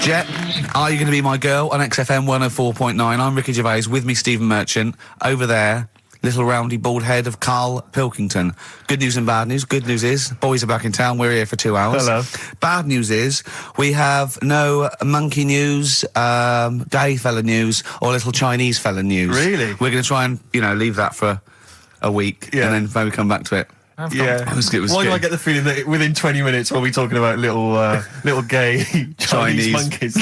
Jet, are you going to be my girl on XFM 104.9? I'm Ricky Gervais, with me Stephen Merchant. Over there, little roundy bald head of Karl Pilkington. Good news and bad news. Good news is, boys are back in town. We're here for 2 hours. Hello. Bad news is, we have no monkey news, gay fella news, or little Chinese fella news. Really? We're going to try and, leave that for a week, and then maybe come back to it. Yeah. Why do I get the feeling that within 20 minutes we'll be talking about little gay Chinese monkeys?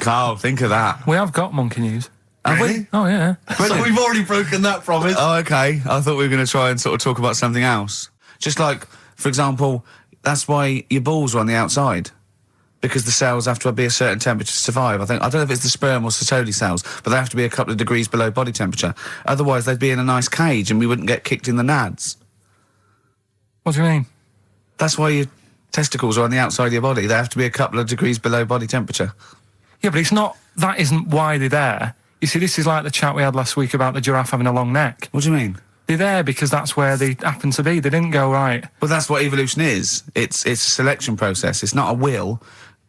Karl, think of that. We have got monkey news. Have we? Oh, yeah. So we've already broken that promise. Oh, okay. I thought we were going to try and sort of talk about something else. Just like, for example, that's why your balls are on the outside. Because the cells have to be a certain temperature to survive. I don't know if it's the sperm or Sertoli cells, but they have to be a couple of degrees below body temperature. Otherwise, they'd be in a nice cage and we wouldn't get kicked in the nads. What do you mean? That's why your testicles are on the outside of your body. They have to be a couple of degrees below body temperature. Yeah, but it's not... That isn't why they're there. You see, this is like the chat we had last week about the giraffe having a long neck. What do you mean? They're there because that's where they happen to be. They didn't go, right... Well, that's what evolution is. It's a selection process. It's not a will.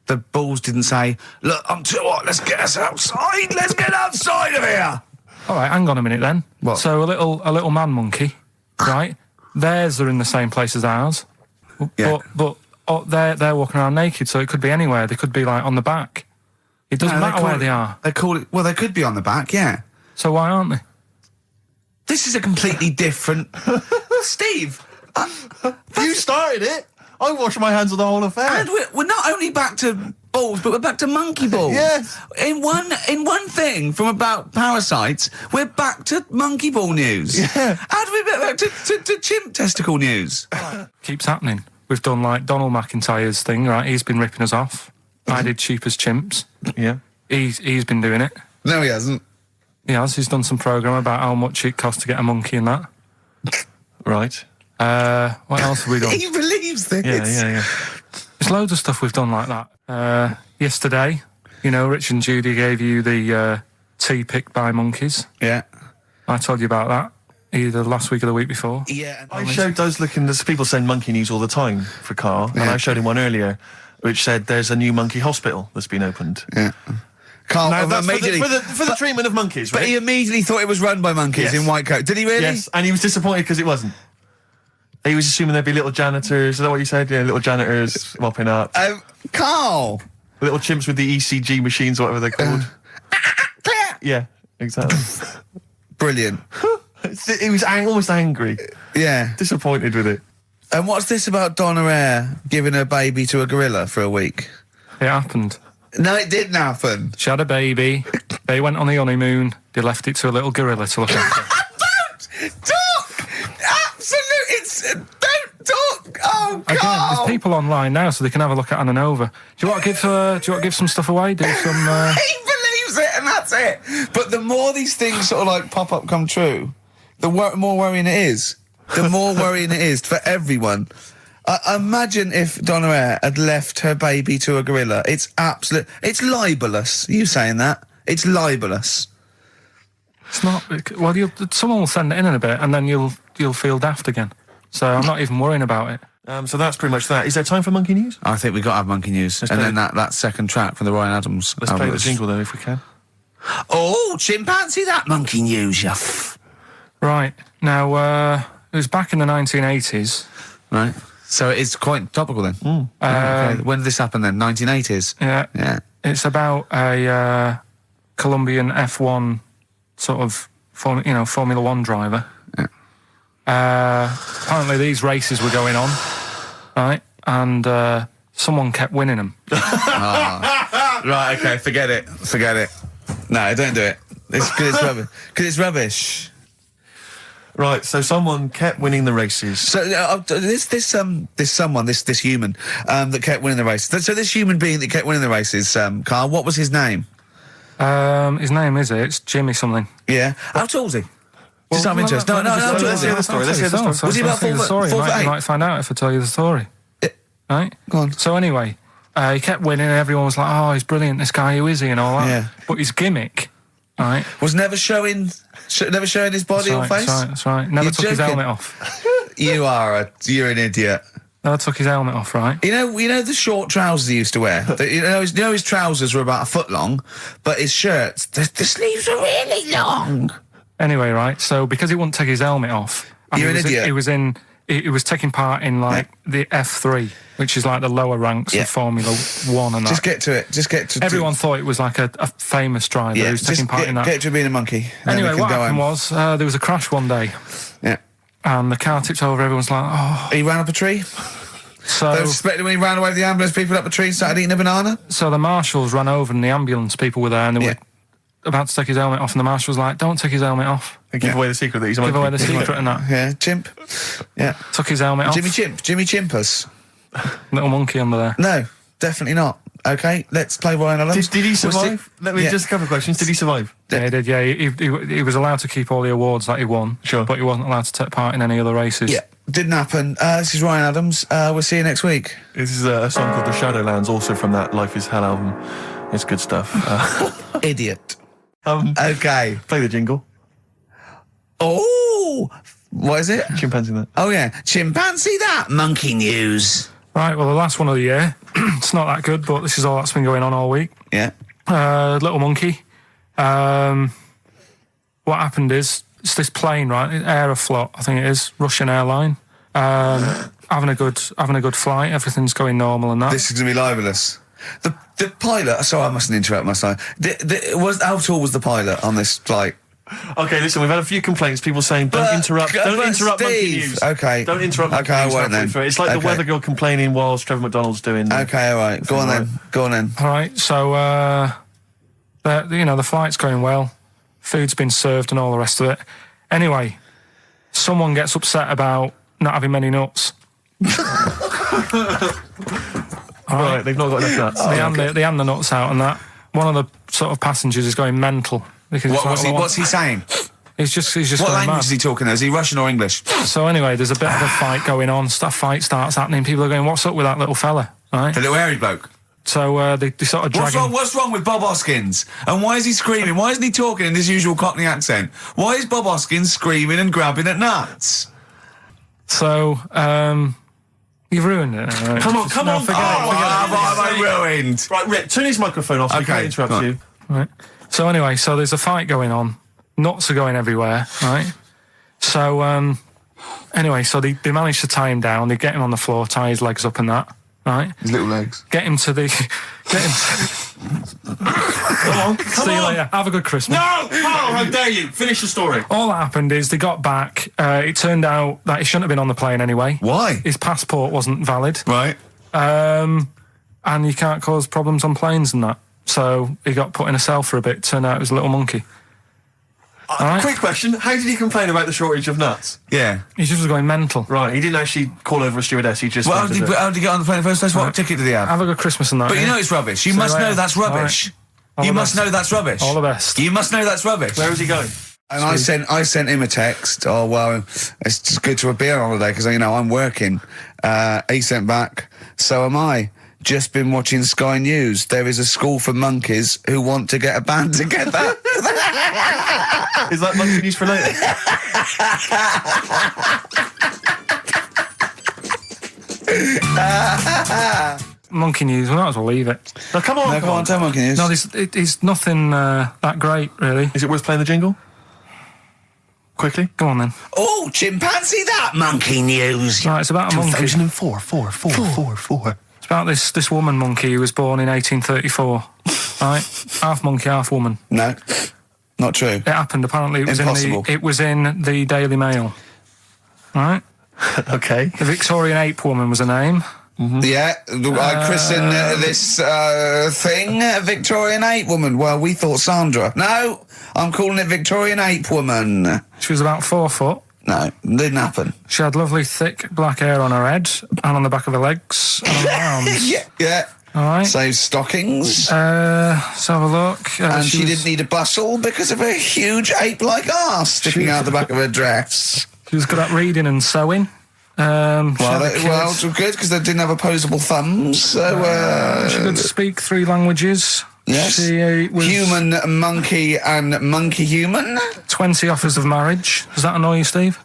The balls didn't say, look, I'm too hot, let's get us outside, let's get outside of here! All right, hang on a minute then. What? So a little man monkey, right? Theirs are in the same place as ours. Yeah. But they're walking around naked, so it could be anywhere. They could be, like, on the back. It doesn't matter where they are. They call it... Well, they could be on the back, yeah. So why aren't they? This is a completely different... Steve! You started it. I wash my hands of the whole affair. And we're not only back to balls, but we're back to monkey balls. Yes. In one thing from about parasites, we're back to monkey ball news. Yeah. How do we get back to chimp testicle news? Keeps happening. We've done, like, Donald McIntyre's thing, right? He's been ripping us off. I did cheap as chimps. Yeah. He's been doing it. No, he hasn't. He has. He's done some programme about how much it costs to get a monkey and that. Right. What else have we done? He believes this. Yeah. There's loads of stuff we've done like that. Yesterday, Rich and Judy gave you the tea picked by monkeys. Yeah. I told you about that either last week or the week before. Yeah. I showed those there's people send monkey news all the time for Karl, and I showed him one earlier which said there's a new monkey hospital that's been opened. Yeah. Karl, Now, that's immediately... for the treatment of monkeys, right? But he immediately thought it was run by monkeys in white coat. Did he really? Yes, and he was disappointed because it wasn't. He was assuming there'd be little janitors. Is that what you said? Yeah, little janitors mopping up. Carl! Little chimps with the ECG machines, or whatever they're called. Yeah, exactly. Brilliant. He was almost angry. Yeah. Disappointed with it. And what's this about Donna Eyre giving her baby to a gorilla for a week? It happened. No, it didn't happen. She had a baby. They went on the honeymoon. They left it to a little gorilla to look after. Don't talk! Don't talk! Oh, God! Again, there's people online now, so they can have a look at Anna Nova. Do you want to give some stuff away? Do some... He believes it, and that's it. But the more these things sort of like pop up, come true, the more worrying it is. The more worrying it is for everyone. Imagine if Donna Eyre had left her baby to a gorilla. It's libelous. You saying that? It's libelous. It's not... Well, someone will send it in a bit, and then you'll feel daft again. So I'm not even worrying about it. So that's pretty much that. Is there time for monkey news? I think we've got to have monkey news. And then that second track from the Ryan Adams. Let's play the jingle, though, if we can. Oh, chimpanzee, that monkey news, you Right. Now, it was back in the 1980s. Right. So it's quite topical then. Okay. When did this happen then? 1980s? Yeah. It's about a Colombian F1 sort of, Formula One driver. Yeah. Apparently these races were going on, right? And someone kept winning them. Right, okay, forget it. No, don't do it. It's rubbish. Because it's rubbish. Right, so someone kept winning the races. So this human that kept winning the races. So this human being that kept winning the races, Karl, what was his name? His name it's Jimmy something. Yeah. How tall's he? Just out of interest. No, let's hear the story. Let's hear the story. Was he about 4 foot 8? You might find out if I tell you the story. Right? Go on. So anyway, he kept winning and everyone was like, oh, he's brilliant, this guy, who is he, and all that. Yeah. But his gimmick, right? Was never showing his body or face? That's right. Never took his helmet off. You're an idiot. I took his helmet off, right? You know the short trousers he used to wear? His trousers were about a foot long, but his shirts, the sleeves were really long. Anyway, right, so because he wouldn't take his helmet off... You're an idiot. He was taking part in, the F3, which is like the lower ranks of Formula 1 and that. Just get to it. Everyone thought it was like a famous driver who was taking part in that. Get to being a monkey. Anyway, what happened was, there was a crash one day. Yeah. And the car tipped over, everyone's like, oh... He ran up a tree? So... They suspected when he ran away with the ambulance, people up a tree and started eating a banana? So the marshals ran over and the ambulance people were there and they were about to take his helmet off and the marshal was like, don't take his helmet off. And give away the secret that he's a monkey. Give away the secret and that. Yeah, chimp. Yeah. Took his helmet off. Jimmy Chimpus. Little monkey under there. No, definitely not. Okay, let's play Ryan Adams. Did he survive? Let me just a couple of questions. Did he survive? Yeah, he did, yeah. He was allowed to keep all the awards that he won. Sure. But he wasn't allowed to take part in any other races. Yeah, didn't happen. This is Ryan Adams. We'll see you next week. This is a song called The Shadowlands, also from that Life is Hell album. It's good stuff. Idiot. Okay. Play the jingle. Oh, what is it? Chimpanzee that. Oh, yeah. Chimpanzee that. Monkey news. Right, well, the last one of the year. It's not that good, but this is all that's been going on all week. Yeah. Little monkey. What happened is, it's this plane, right? Aeroflot, I think it is, Russian airline. Having a good flight. Everything's going normal and that. This is going to be libelous. The pilot... Sorry, I mustn't interrupt my son. How tall was the pilot on this flight? Okay, listen, we've had a few complaints. People saying, don't interrupt monkey news. Okay. Don't interrupt monkey news. news. I won't then. It's like the weather girl complaining whilst Trevor McDonald's doing... Okay, all right. Go on then. All right, so, the flight's going well. Food's been served and all the rest of it. Anyway, someone gets upset about not having many nuts. Right, they've not got enough nuts. They hand the nuts out and that. One of the sort of passengers is going mental. Because What's he saying? He's just What going language mad. is he talking? Is he Russian or English? So anyway, there's a bit of a fight going on. Fight starts happening. People are going, what's up with that little fella? Right? The little hairy bloke. So they sort of drag him. What's wrong with Bob Hoskins? And why is he screaming? Why isn't he talking in his usual Cockney accent? Why is Bob Hoskins screaming and grabbing at nuts? So, you've ruined it. Right? Come on. Forget it. Have I ruined? Right, Rick, turn his microphone off so we can't interrupt you. Right. So anyway, there's a fight going on. Nuts are going everywhere, right? So, anyway, they manage to tie him down. They get him on the floor, tie his legs up and that, right? His little legs. Get him to... Come on. See you later. Have a good Christmas. No! Carl, how dare you? Finish the story. All that happened is they got back. It turned out that he shouldn't have been on the plane anyway. Why? His passport wasn't valid. Right. And you can't cause problems on planes and that. So he got put in a cell for a bit. Turned out it was a little monkey. Right. Quick question. How did he complain about the shortage of nuts? Yeah. He just was going mental. Right, he didn't actually call over a stewardess. He just... Well, how did he get on the plane in the first place? What ticket did he have? Have a good Christmas and that. But you know it's rubbish. You must know that's rubbish. You must know that's rubbish. All the best. You must know that's rubbish. Where is he going? And I sent him a text. Oh, well, it's just good to be on holiday because, I'm working. He sent back, so am I. Just been watching Sky News. There is a school for monkeys who want to get a band together. Is that monkey news for later? Monkey news. We might as well leave it. No, come on. Tell monkey news. No, it's nothing that great, really. Is it worth playing the jingle? Quickly? Go on then. Oh, chimpanzee that monkey news. Right, it's about a monkey. 2004. It's about this woman monkey who was born in 1834. Right? Half monkey, half woman. No, not true. It happened. Apparently, it was in the Daily Mail. Right? Okay. The Victorian ape woman was her name. Mm-hmm. Yeah, I christened this thing Victorian ape woman. Well, we thought Sandra. No, I'm calling it Victorian ape woman. She was about 4 foot. No, didn't happen. She had lovely thick black hair on her head and on the back of her legs and on her arms. Yeah. All right. Save stockings. Let's have a look. And she didn't need a bustle because of a huge ape-like arse sticking out the back of her dress. She was good at reading and sewing. It's good because they didn't have opposable thumbs. So she could speak 3 languages. Yes. She was human, monkey, and monkey human. 20 offers of marriage. Does that annoy you, Steve?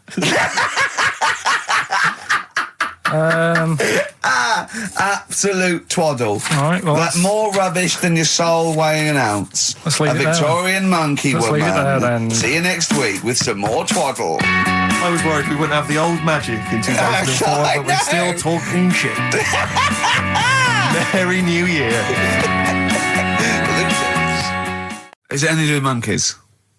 Absolute twaddle. All right, well, Like more rubbish than your soul weighing an ounce. Let's leave a it there. Victorian monkey Let's woman. leave it there, then. See you next week with some more twaddle. I was worried we wouldn't have the old magic in 2004, I but we're still know. talking shit. Merry New Year. Is it anything to do with monkeys?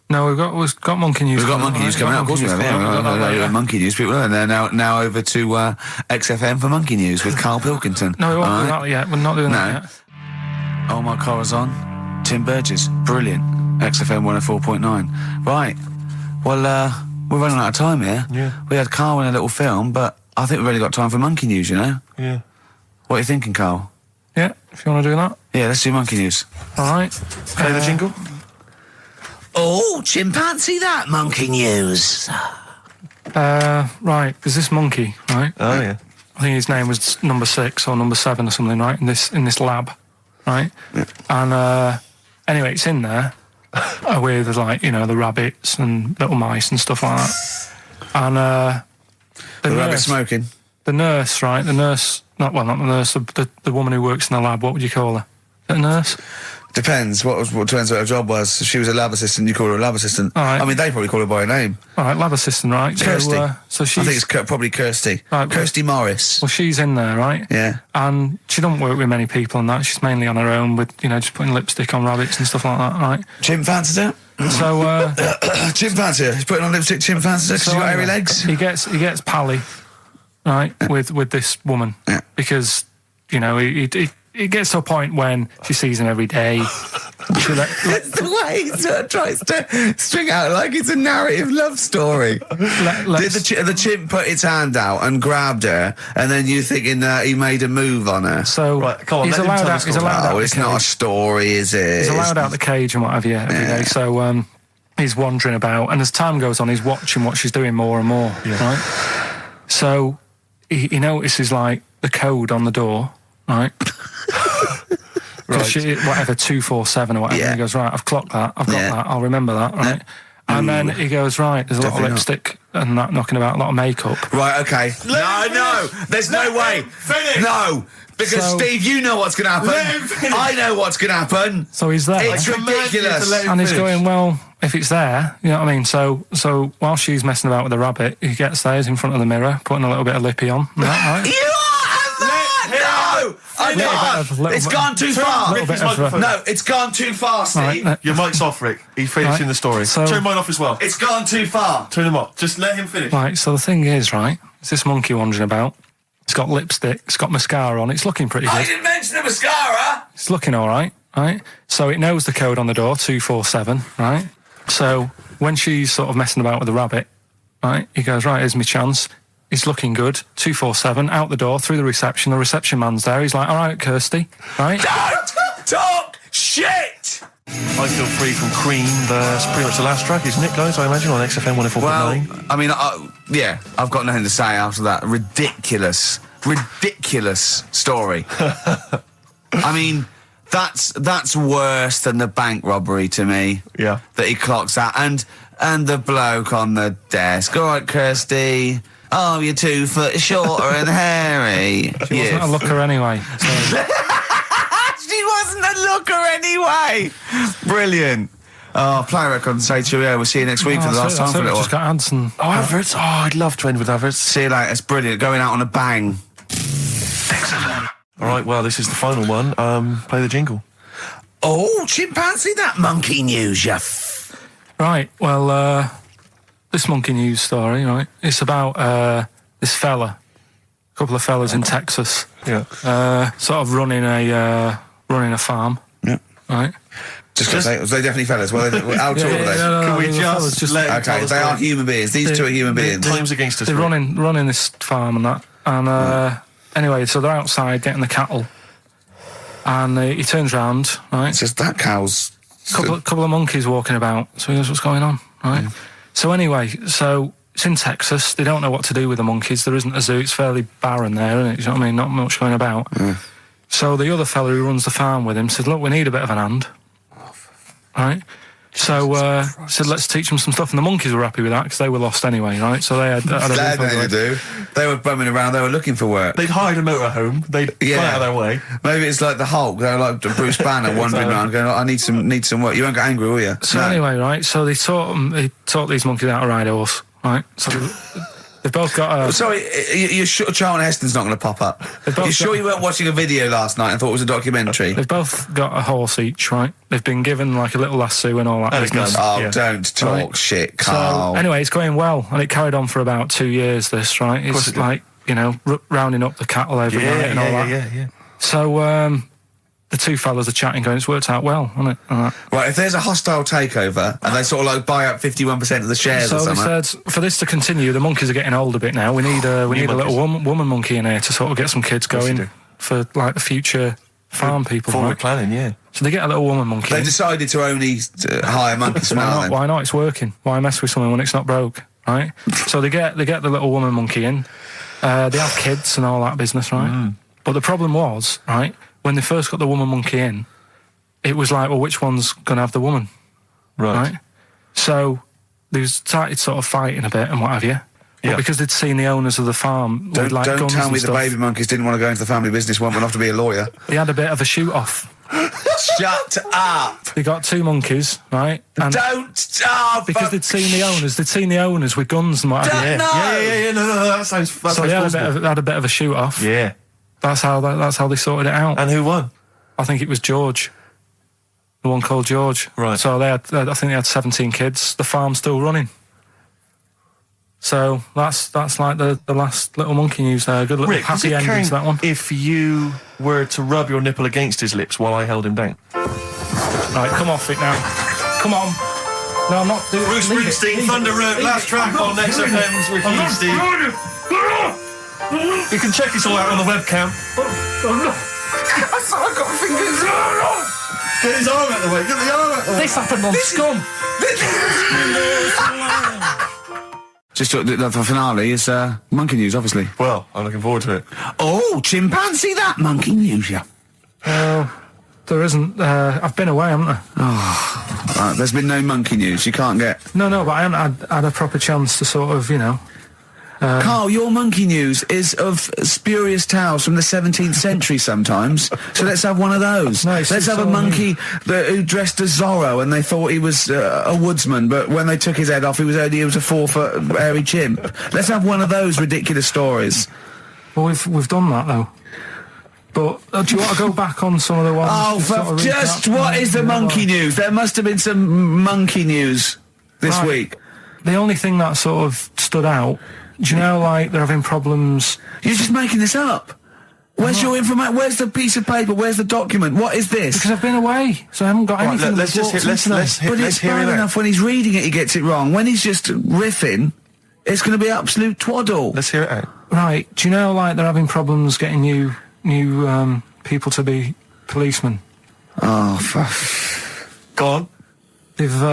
No, we've got monkey news. We've got monkey news coming out. Of course we have. Yeah, monkey news. People, and they're now over to XFM for monkey news with Karl Pilkington. No, we won't do that yet. We're not doing that No. yet. Oh My Corazon, Tim Burgess, brilliant. XFM 104.9. Right. Well, we're running out of time here. Yeah. We had Karl in a little film, but I think we've really got time for monkey news. You know. Yeah. What are you thinking, Karl? Yeah, if you want to do that. Yeah, let's do monkey news. All right. Play the jingle. Oh, chimpanzee, that monkey news. Right, there's this monkey, right? Oh, yeah. I think his name was number 6 or number 7 or something, right? In this lab, right? Yeah. And anyway, it's in there with like the rabbits and little mice and stuff like that. And The rabbit smoking. the nurse, right? The nurse, not the nurse, the woman who works in the lab. What would you call her? Is it a nurse? Depends. What depends what her job was. If she was a lab assistant, you call her a lab assistant. All right. I mean, they probably call her by her name. All right, lab assistant, right? Kirsty. So she's I think it's probably Kirsty. Right, Kirsty Morris. well, she's in there, right? Yeah. And she don't work with many people and that. She's mainly on her own with, just putting lipstick on rabbits and stuff like that, right? Chimpanzee it? So, Chimpanzee it. He's putting on lipstick chimpanzee because she's got hairy legs. He gets pally, right, with this woman. Yeah. Because, it gets to a point when she sees him every day. It's the way he sort of tries to string out like it's a narrative love story. Did the chimp put its hand out and grabbed her, and then you thinking that he made a move on her? So Right, come on, he's let him allowed tell out. the He's story. allowed out. Oh, the it's not a cage. story, is it? He's allowed out the cage and what have you every day. So he's wandering about, and as time goes on, he's watching what she's doing more and more. Right. So he notices like the code on the door, right? Because whatever 247 or whatever. Yeah. He goes, right, I've clocked that. I've got that. I'll remember that. Right. And then he goes, right, there's a lot of Definitely not. lipstick and that knocking about, a lot of makeup. Right, okay. No, there's no way. Finish. No, because So- Steve, you know what's going to happen. Let him finish. I know what's going to happen. So he's there. It's ridiculous. And he's going, well, if it's there, you know what I mean? So while she's messing about with the rabbit, he gets there, he's in front of the mirror, putting a little bit of lippy on. Right? You are mad! No! I can't! It's gone too far! little bit of No, it's gone too far, Steve. Right, Your mic's off, Rick. He's finishing Right. the story. So- Turn mine off as well. It's gone too far. Turn him off. Just let him finish. Right, so the thing is, right, it's this monkey wandering about. It's got lipstick, it's got mascara on, it's looking pretty I good. didn't mention the mascara! It's looking all right, right? So it knows the code on the door, 247, right? So when she's sort of messing about with the rabbit, right, he goes, right, here's my chance. It's looking good, 247, out the door, through the reception man's there. He's like, all right, Kirsty, right? Don't talk shit! I Feel Free from Cream. That's pretty much the last track, isn't it, guys? I imagine on XFM 104.9. Well, I mean, yeah, I've got nothing to say after that ridiculous story. I mean, that's worse than the bank robbery to me. Yeah. That he clocks that, and the bloke on the desk. All right, Kirsty. Oh, you're 2 foot shorter and hairy. She wasn't a looker anyway. So. She wasn't a looker anyway. Brilliant. Oh, play a record and say cheerio. We'll see you next week for the last time for a little Just while. got ads and... Oh, adverts. Oh, I'd love to end with adverts. See you later. It's brilliant. Going out on a bang. All right, well, this is the final one. Play the jingle. Oh, chimpanzee, that monkey news, you Right, well, this monkey news story, right, it's about this fella, a couple of fellas in Texas, Yeah. sort of running a farm, Yeah. right? Just because they definitely fellas. Well, how tall are they? Can we the fellas just let him tell Okay, the they story? Uh, are human beings. These two are human beings. Time's against us. They're Rick. running this farm and that, and anyway, so they're outside getting the cattle, and he turns round, right? It's just that cow's... Couple of monkeys walking about. So he goes, what's going on? Right. So anyway, so it's in Texas. They don't know what to do with the monkeys. There isn't a zoo. It's fairly barren there, isn't it? You know what I mean? Not much going about. So the other fella who runs the farm with him says, look, we need a bit of an hand. Right. So said, let's teach them some stuff, and the monkeys were happy with that because they were lost anyway, right? So they had a They had nothing to do. They were bumming around. They were looking for work. They'd hired a motorhome. They'd gone out of their way. Maybe it's like the Hulk. They're like Bruce Banner wandering around going, I need some work. You won't get angry, will you? So anyway, right, so they taught these monkeys how to ride a horse, right? So they've both got a... Sorry, you're sure Charlton Heston's not going to pop up? You're sure you weren't watching a video last night and thought it was a documentary? They've both got a horse each, right? They've been given like a little lasso and all that business. Oh, don't talk shit, Carl. So anyway, it's going well, and it carried on for about 2 years, this, right? It's like, you know, rounding up the cattle every night and all that. Yeah. So, the two fellas are chatting, going, it's worked out well, hasn't it? Right, if there's a hostile takeover and they sort of like buy up 51% of the shares or something. So they said, for this to continue, the monkeys are getting old a bit now. We need a little woman monkey in here to sort of get some kids going for like the future farm people. Forward planning, yeah. So they get a little woman monkey. They decided to only hire monkeys from now. Why not? It's working. Why mess with something when it's not broke, right? So they get the little woman monkey in. They have kids and all that business, right? But the problem was, right, when they first got the woman monkey in, it was like, well, which one's going to have the woman? Right? So they started sort of fighting a bit and what have you. But because they'd seen the owners of the farm with like guns and stuff. Don't tell me the baby monkeys didn't want to go into the family business, one went off to be a lawyer. They had a bit of a shoot-off. Shut up! They got two monkeys, right? And because they'd seen the owners with guns and what have you. Yeah, no, that sounds so they had a bit of a shoot-off. Yeah. That's how they sorted it out. And who won? I think it was George. The one called George. Right. So I think they had 17 kids. The farm's still running. So that's like the last little monkey news there. Good little Rick, happy ending to that one. If you were to rub your nipple against his lips while I held him down. Right, come off it now. Come on. No, I'm not doing it. Bruce Springsteen, Thunder Road, last track on XFM's Ricky and Steve. You can check this all out on the webcam. I thought I got fingers. Get his arm out of the way. Get the arm out of the way. This happened on Scum. Just the finale is monkey news, obviously. Well, I'm looking forward to it. Oh, chimpanzee, that monkey news, yeah. There isn't. I've been away, haven't I? Oh, right, there's been no monkey news. You can't get. No, but I haven't had a proper chance to sort of, you know. Carl, your monkey news is of spurious tales from the 17th century sometimes. So let's have one of those. No, let's have a monkey who dressed as Zorro and they thought he was a woodsman, but when they took his head off, he was a 4-foot hairy chimp. Let's have one of those ridiculous stories. Well, we've done that though. But do you want to go back on some of the ones? Oh, what is the monkey news? There must have been some monkey news this week. The only thing that sort of stood out. Do you know, like, they're having problems... You're just making this up. Where's your information? Where's the piece of paper? Where's the document? What is this? Because I've been away, so I haven't got anything. Let's hear But it's bad enough when he's reading it, he gets it wrong. When he's just riffing, it's going to be absolute twaddle. Let's hear it out. Right. Do you know, like, they're having problems getting new people to be policemen? Oh, fuck. Go on. They've,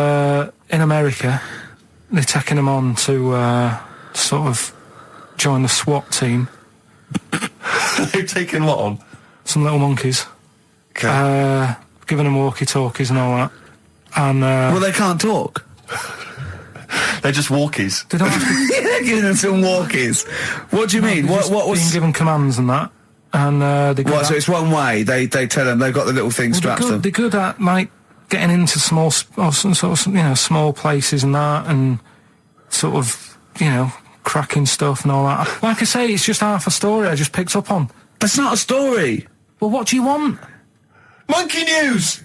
in America, they're taking them on to, sort of join the SWAT team. They've taken what on? Some little monkeys. Okay. Giving them walkie-talkies and all that. And well, they can't talk. They're just walkies. They don't have to... They're giving them some walkies. What do you mean? What was being given commands and that? And so it's one way. They tell them they've got the little thing strapped to them. They're good at like getting into small places and that, and sort of cracking stuff and all that. Like I say, it's just half a story I just picked up on. That's not a story. Well, what do you want? Monkey news!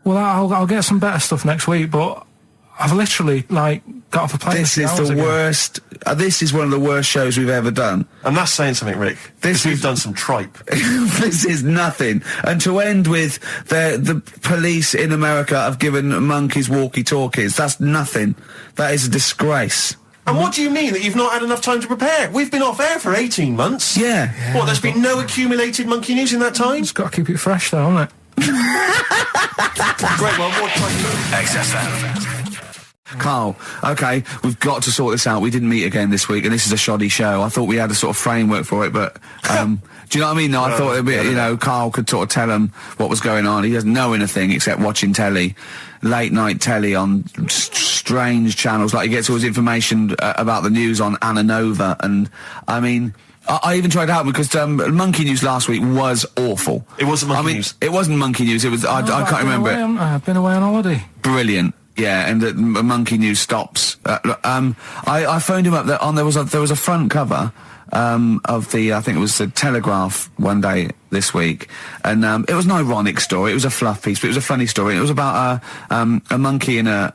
Well, I'll get some better stuff next week, but I've literally, got off a plane. This is the worst. This is one of the worst shows we've ever done. And that's saying something, Rick. We've done some tripe. This is nothing. And to end with the police in America have given monkeys walkie-talkies. That's nothing. That is a disgrace. And what do you mean that you've not had enough time to prepare? We've been off air for 18 months. Yeah. What, there's been no accumulated monkey news in that time? It's got to keep it fresh, though, hasn't it? Great one. What time? XFM. Carl, okay, we've got to sort this out. We didn't meet again this week, and this is a shoddy show. I thought we had a sort of framework for it, but, do you know what I mean? No, I thought it'd be, Carl could sort of tell him what was going on. He doesn't know anything except watching telly, late night telly on strange channels. Like, he gets all his information about the news on Anna Nova, and, I mean, I even tried to help because Monkey News last week was awful. It wasn't Monkey News. It wasn't Monkey News. It was. I can't remember it. I've been away on holiday. Brilliant. Yeah, and the Monkey News stops. I phoned him up. There was a front cover of the, I think it was the Telegraph one day this week, and it was an ironic story. It was a fluff piece, but it was a funny story. It was about a monkey in a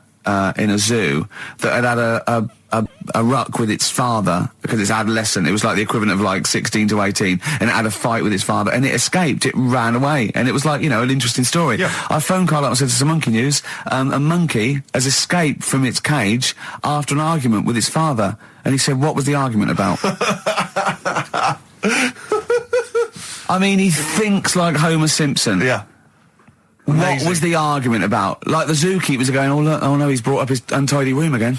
zoo that had a ruck with its father because it's adolescent. It was like the equivalent of like 16 to 18, and it had a fight with its father, and it escaped. It ran away, and it was like, an interesting story. Yeah. I phoned Carl up and said, "This is a Monkey News. A monkey has escaped from its cage after an argument with its father." And he said, "What was the argument about?" I mean, he thinks like Homer Simpson. Yeah. What Amazing. was the argument about? Like, the zookeepers are going, oh no, he's brought up his untidy room again.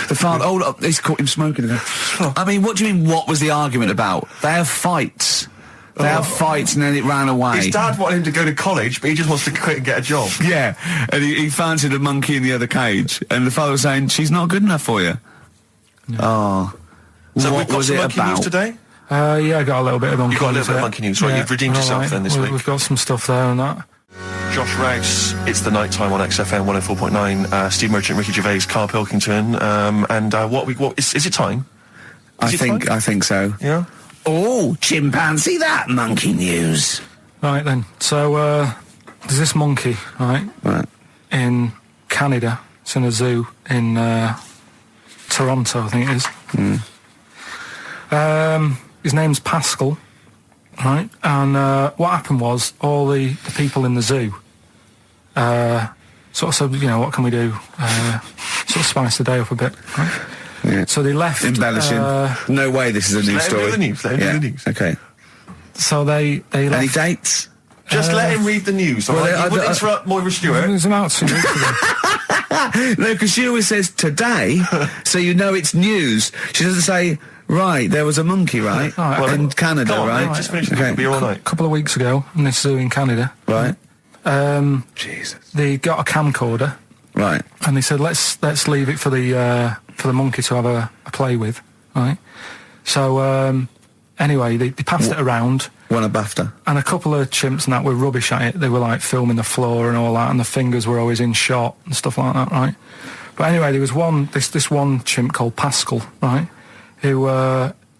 The father, look, he's caught him smoking again. I mean, what do you mean, what was the argument about? They have fights. They have fights, and then it ran away. His dad wanted him to go to college, but he just wants to quit and get a job. Yeah, and he fancied a monkey in the other cage, and the father was saying, "She's not good enough for you." No. Oh. So what we've got was some it Monkey about? News today? Yeah, I got a little bit of Monkey News. You got a little bit of Monkey News, right? Yeah, You've redeemed yourself then this week. We've got some stuff there and that. Josh Rouse, it's the night time on XFM 104.9. Steve Merchant, Ricky Gervais, Karl Pilkington, and what is it time? I think so. Yeah. Oh, chimpanzee, that Monkey News. Right then, so there's this monkey, right, in Canada. It's in a zoo in Toronto, I think it is. His name's Pascal, right? And what happened was all the people in the zoo sort of said, what can we do? Sort of spice the day up a bit, right? Yeah. So they left. Embellishing. No way this is a news story. Let him read the news. Okay. So they left. Any dates? Just let him read the news, all right? You wouldn't interrupt Moira Stewart. It was about 2 weeks ago. No, because she always says today, so you know it's news. She doesn't say, right, there was a monkey, right? In Canada, come on, right? Just finish the It'll be all night. A couple of weeks ago, in this zoo in Canada. Right. Jesus. They got a camcorder. Right. And they said, let's leave it for the monkey to have a play with, right? So, anyway, they passed it around. Won a BAFTA. And a couple of chimps and that were rubbish at it. They were like filming the floor and all that, and the fingers were always in shot and stuff like that, right? But anyway, there was this one chimp called Pascal, right? Who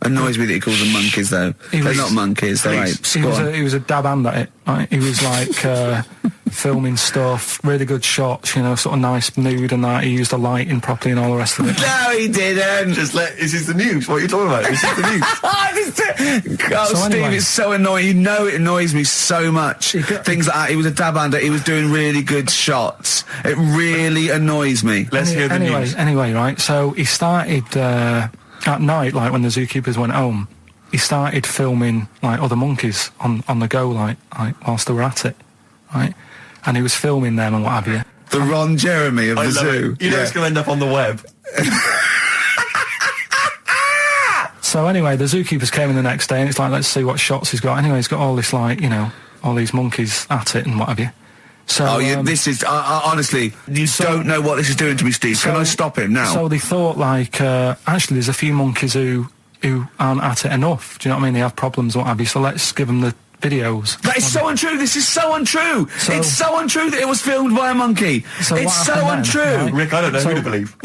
annoys me that he calls them monkeys, though. They're not monkeys, they're apes. He was a dab hand at it, right? He was like filming stuff, really good shots, sort of nice mood and that. He used the lighting properly and all the rest of it. No, he didn't. This is the news. What are you talking about? This is the news. Steve, anyway. it's so annoying. It annoys me so much. Things like that. He was a dab hand. He was doing really good shots. It really annoys me. Let's hear the news. Anyway, right, so he started at night, like when the zookeepers went home, he started filming like other monkeys on the go, like whilst they were at it, right? And he was filming them and what have you. The Ron Jeremy of the zoo. You know it's going to end up on the web. So anyway, the zookeepers came in the next day, and it's like, let's see what shots he's got. Anyway, he's got all this all these monkeys at it and what have you. So this is honestly, you don't know what this is doing to me, Steve. Can I stop him now? So they thought actually, there's a few monkeys who aren't at it enough. Do you know what I mean? They have problems, what have you. So let's give them the videos. That is so untrue. This is so untrue. It's so untrue that it was filmed by a monkey. So it's so untrue. Right? Rick, I don't know who to believe.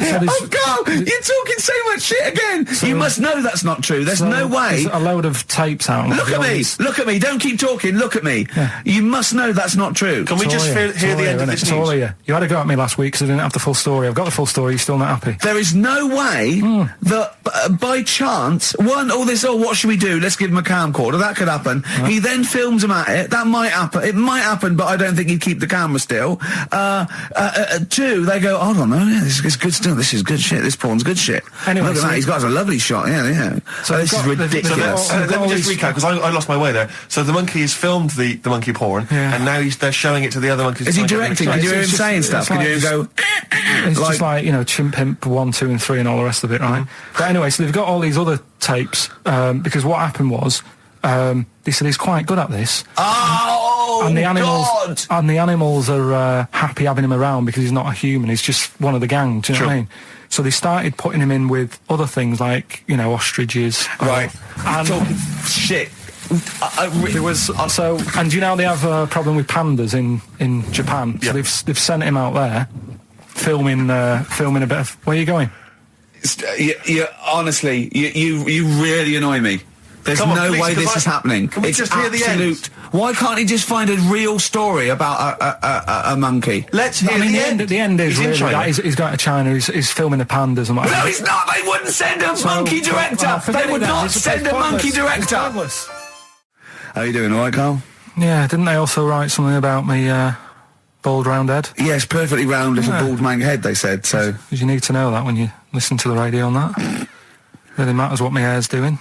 Oh, Carl, you're talking so much shit again. You must know that's not true. There's no way. There's a load of tapes out. Look at me. Don't keep talking. Look at me. Yeah. You must know that's not true. Can we just hear the end of this news? You had to go at me last week because I didn't have the full story. I've got the full story. You're still not happy. There is no way that by chance, what should we do? Let's give him a camcorder. That could happen. Right. He then films him at it. That might happen. It might happen, but I don't think he'd keep the camera still. Two, they go, I don't know. This is good stuff. still, this is good shit. This porn's good shit. Anyway, look at that. He's got a lovely shot. Yeah. So this is ridiculous. Let me just recap, because I lost my way there. So the monkey has filmed the monkey porn, and now they're showing it to the other monkeys. Is he directing? Can you hear him saying stuff? Can you hear him go... It's just like, Chimp Pimp 1, 2 and 3 and all the rest of it, right? But anyway, so they've got all these other tapes, because what happened was, they said he's quite good at this. Oh, and the animals, God! And the animals are happy having him around because he's not a human, he's just one of the gang, do you know what I mean? So they started putting him in with other things like, ostriches. Right. And talking shit. There was also, and do you know they have a problem with pandas in Japan? So they've sent him out there, filming a bit of. Where are you going? Honestly, you really annoy me. There's no way this is happening. Can we just hear the end? Why can't he just find a real story about a monkey? Let's hear the end. The end is really that he's going to China. He's filming the pandas and whatever. No, he's not. They wouldn't send a monkey director. They would not send a monkey director. How are you doing? All right, Carl? Yeah. Didn't they also write something about me? Bald round head? Yes, perfectly round little bald man head, they said, so... Because you need to know that when you listen to the radio on that. Really matters what my hair's doing.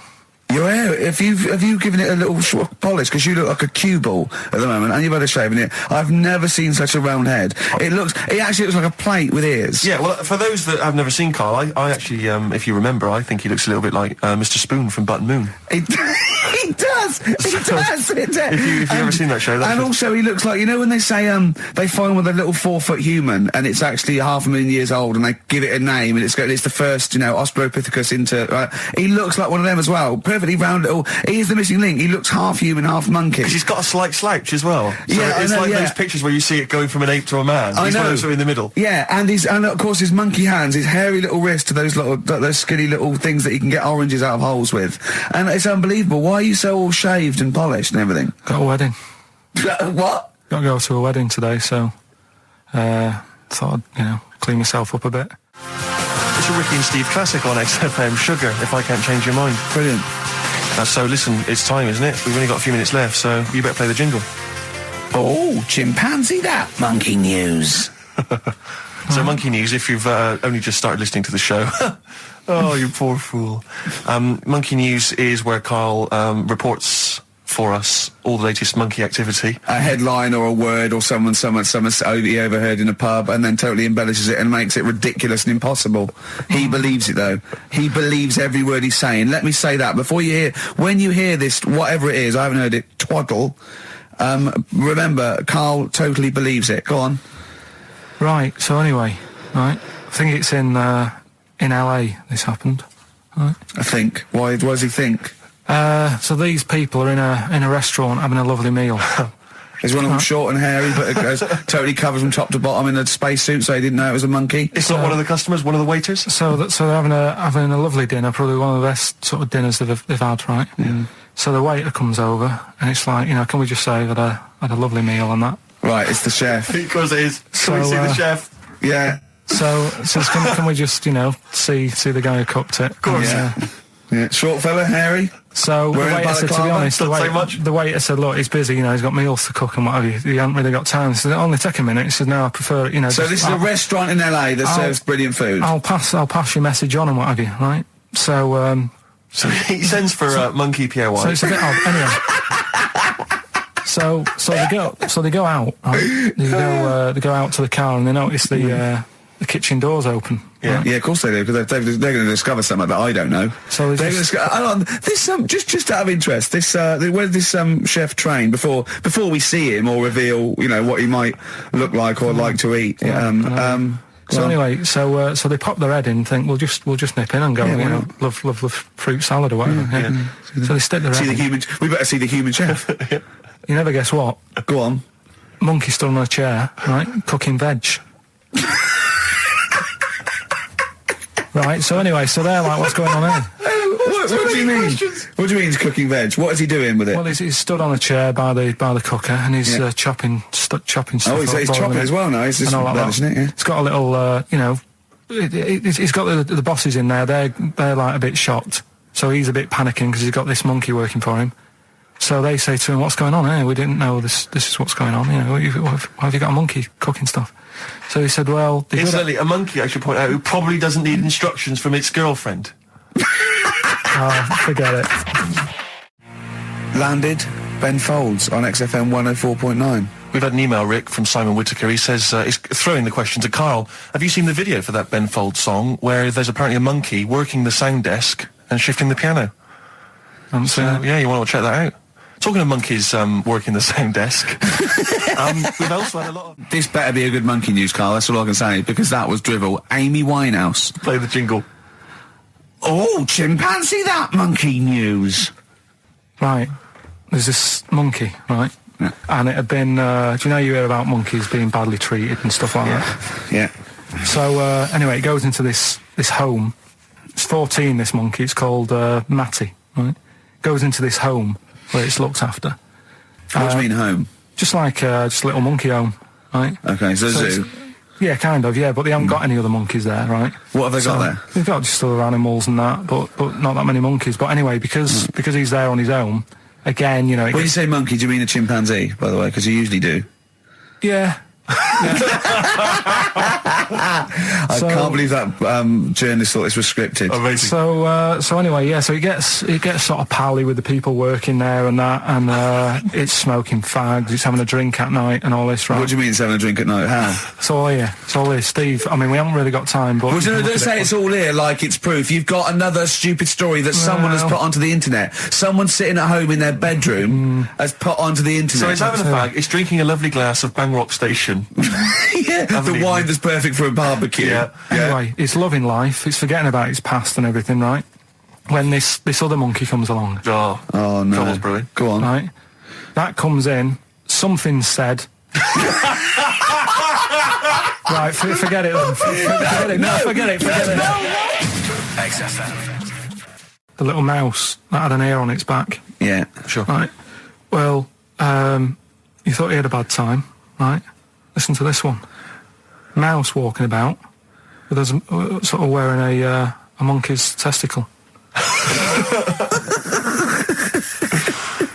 Your hair, have you given it a little polish? Because you look like a cue ball at the moment, and you've had a shave in it. I've never seen such a round head. It actually looks like a plate with ears. Yeah, well, for those that have never seen Carl, I actually, if you remember, I think he looks a little bit like Mr. Spoon from Button Moon. He does. If you've ever seen that show, and also he looks like, when they say they find with a little 4-foot human and it's actually 500,000 years old and they give it a name and it's the first Australopithecus into. He looks like one of them as well. Perfectly round little. He is the missing link. He looks half human, half monkey. Because he's got a slight slouch as well. So yeah, it's those pictures where you see it going from an ape to a man. He's one of those in the middle. Yeah, and of course his monkey hands, his hairy little wrist to those skinny little things that you can get oranges out of holes with, and it's unbelievable. Why are you so all shaved and polished and everything? Got a wedding. What? Got to go to a wedding today, so thought I'd clean myself up a bit. It's a Ricky and Steve classic on XFM, Sugar, If I Can't Change Your Mind. Brilliant. So listen, it's time, isn't it? We've only got a few minutes left, so you better play the jingle. Oh, chimpanzee that. Monkey news. So monkey news, if you've only just started listening to the show. Oh, you poor fool. Monkey news is where Carl reports for us all the latest monkey activity. A headline or a word or someone he overheard in a pub and then totally embellishes it and makes it ridiculous and impossible. He believes it, though. He believes every word he's saying. Let me say that. When you hear this, whatever it is, I haven't heard it, twaddle, remember, Carl totally believes it. Go on. Right, so anyway, I think it's in LA this happened. Right. I think. Why does he think? So these people are in a restaurant having a lovely meal. Is one of them short and hairy, but totally covered from top to bottom in a spacesuit, so he didn't know it was a monkey? It's not one of the customers, one of the waiters? So they're having a lovely dinner, probably one of the best sort of dinners they've had, right? Yeah. So the waiter comes over, and it's like, can we just say that I had a lovely meal and that? Right, it's the chef. Because it is. Can we see the chef? Yeah. So can we just, see the guy who cooked it? Of course. Yeah. Short fella, hairy. So the waiter said, to be honest, the waiter said, look, he's busy, he's got meals to cook and what have you. He hasn't really got time. He said, only take a minute. He said, no, I prefer, So this is a restaurant in LA that serves brilliant food. I'll pass your message on and what have you, right? So, So he sends for Monkey Pierre White. So it's a bit odd. Anyway. So they go out. Right? They go out to the car and they notice the kitchen door's open. Yeah, right? yeah, of course they do, because they're going to discover something that I don't know. So they're going to just out of interest, where did this chef train before we see him or reveal, what he might look like or like to eat? So anyway, so they pop their head in and think, we'll just nip in and go, love fruit salad or whatever. Yeah. So they stick their head in. We better see the human chef. You never guess what? Go on. Monkey stood on a chair, right, cooking veg. Right, so anyway, they're like, what's going on here? What do you mean? What do you mean he's cooking veg? What is he doing with it? Well, he's stood on a chair by the cooker and he's chopping stuff. Oh, he's chopping as well now. He's just relishing it. Yeah. It's got a little, he's got the bosses in there. They're like a bit shocked, so he's a bit panicking because he's got this monkey working for him. So they say to him, "What's going on here? We didn't know this is what's going on. You know, why have you got a monkey cooking stuff?" So he said, "Well, incidentally, a monkey, I should point out, who probably doesn't need instructions from its girlfriend." Forget it. Landed Ben Folds on XFM 104.9. We've had an email, Rick, from Simon Whittaker. He says, he's throwing the question to Carl. Have you seen the video for that Ben Folds song where there's apparently a monkey working the sound desk and shifting the piano? Yeah, you want to check that out? Talking of monkeys working the sound desk, we've also had a lot of... This better be a good monkey news, Carl, that's all I can say, because that was drivel. Amy Winehouse. Play the jingle. Oh, chimpanzee, that monkey news. Right. There's this monkey, right? Yeah. And it had been, do you know you hear about monkeys being badly treated and stuff like that? Yeah. So, anyway, it goes into this home. It's 14, this monkey. It's called Matty, right? Goes into this home where it's looked after. What do you mean, home? Just like, just a little monkey home, right? Okay, so zoo. Yeah, kind of, yeah, but they haven't got any other monkeys there, right? What have they got there? They've got just other animals and that, but not that many monkeys. But anyway, because he's there on his own, again, you know... When you say monkey, do you mean a chimpanzee, by the way? Because you usually do. Yeah. I can't believe that journalist thought this was scripted. Amazing. So anyway, yeah. So it gets sort of pally with the people working there and that, and it's smoking fags. It's having a drink at night and all this, right? What do you mean it's having a drink at night? How? It's all here. It's all here, Steve. I mean, we haven't really got time, but Well, don't say it's all here like it's proof. You've got another stupid story that someone has put onto the internet. Someone sitting at home in their bedroom has put onto the internet. So it's having a fag. It's drinking a lovely glass of Bang Rock Station. Yeah, the wine that's perfect for a barbecue. Yeah. Anyway, it's loving life. It's forgetting about its past and everything, right? When this other monkey comes along, Oh no. Trouble's brewing. Go on. right? That comes in. Something's said. Right, forget it then. Forget it. No, forget it. XFM. The little mouse that had an ear on its back. Yeah. Sure. Right. Well, you thought he had a bad time, right? Listen to this one. Mouse walking about with us sort of wearing a monkey's testicle.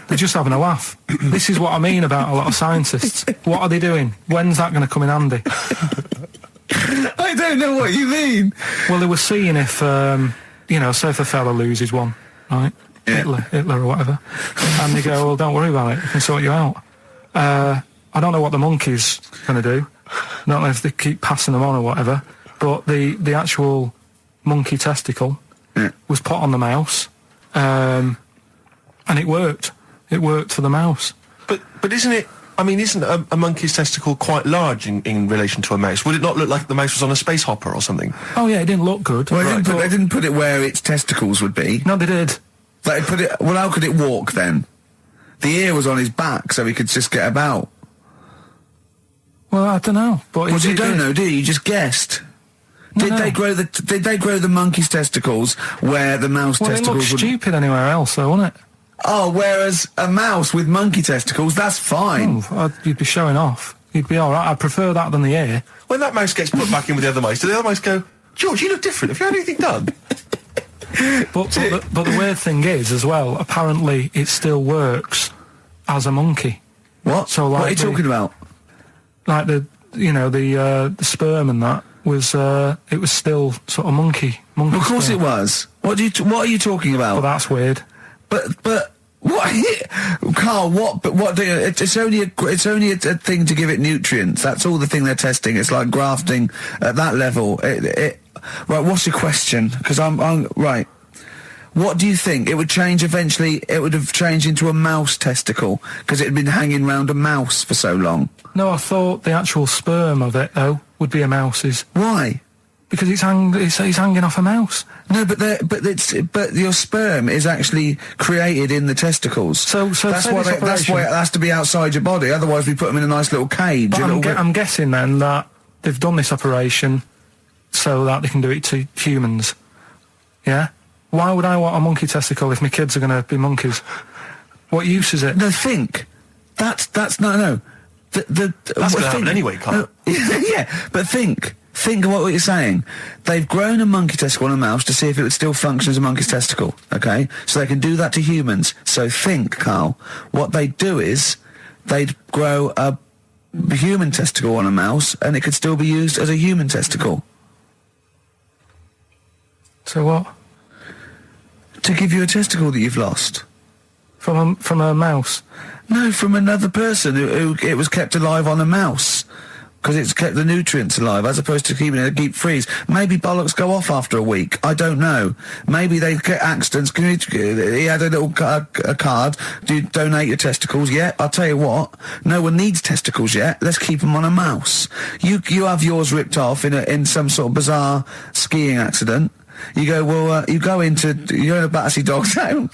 They're just having a laugh. This is what I mean about a lot of scientists. What are they doing? When's that going to come in handy? I don't know what you mean. Well, they were seeing if, you know, say if a fella loses one, right? Yeah. Hitler or whatever. And they go, well, don't worry about it. We can sort you out. I don't know what the monkey's going to do. I don't know if they keep passing them on or whatever. But the actual monkey testicle was put on the mouse. And it worked. It worked for the mouse. But isn't it... I mean, isn't a monkey's testicle quite large in relation to a mouse? Would it not look like the mouse was on a space hopper or something? Oh, yeah, it didn't look good. Well, they didn't put it where its testicles would be. No, they did. Like, well, how could it walk then? The ear was on his back, so he could just get about. Well, I don't know. But Well, you don't know, do you? You just guessed. Did they grow the monkey's testicles where the mouse testicles it looked would... stupid anywhere else, though, wouldn't it? Oh, whereas a mouse with monkey testicles, that's fine. You'd be showing off. You'd be all right. I'd prefer that than the ear. When that mouse gets put back in with the other mice, do the other mice go, George, you look different. Have you had anything done? But the weird thing is, as well, apparently it still works as a monkey. What? So, like, what are you talking about? Like the sperm and that was it was still sort of monkey. Of course sperm. it was. What are you talking about? Well, that's weird. But what, Carl? What? But what? It's only a thing to give it nutrients. That's all the thing they're testing. It's like grafting at that level. Right. What's your question? Because I'm right. What do you think? It would change eventually. It would have changed into a mouse testicle because it had been hanging around a mouse for so long. No, I thought the actual sperm of it though would be a mouse's. Why? Because it's hanging off a mouse. No, but your sperm is actually created in the testicles. So that's why it has to be outside your body. Otherwise, we put them in a nice little cage. But I'm guessing then that they've done this operation so that they can do it to humans. Yeah. Why would I want a monkey testicle if my kids are going to be monkeys? What use is it? No, think. That's no. That's going to happen anyway, Carl. Yeah, but think Think of what you're saying. They've grown a monkey testicle on a mouse to see if it would still function as a monkey's testicle, okay? So they can do that to humans. So think, Carl, what they'd do is they'd grow a human testicle on a mouse and it could still be used as a human testicle. So what? To give you a testicle that you've lost. From a mouse? No, from another person who it was kept alive on a mouse. Because it's kept the nutrients alive, as opposed to keeping it deep freeze. Maybe bollocks go off after a week. I don't know. Maybe they get accidents. He had a little a card. Do you donate your testicles? Yeah, I'll tell you what. No one needs testicles yet. Let's keep them on a mouse. You have yours ripped off in some sort of bizarre skiing accident. You go, well, you're in a Battersea Dog Town.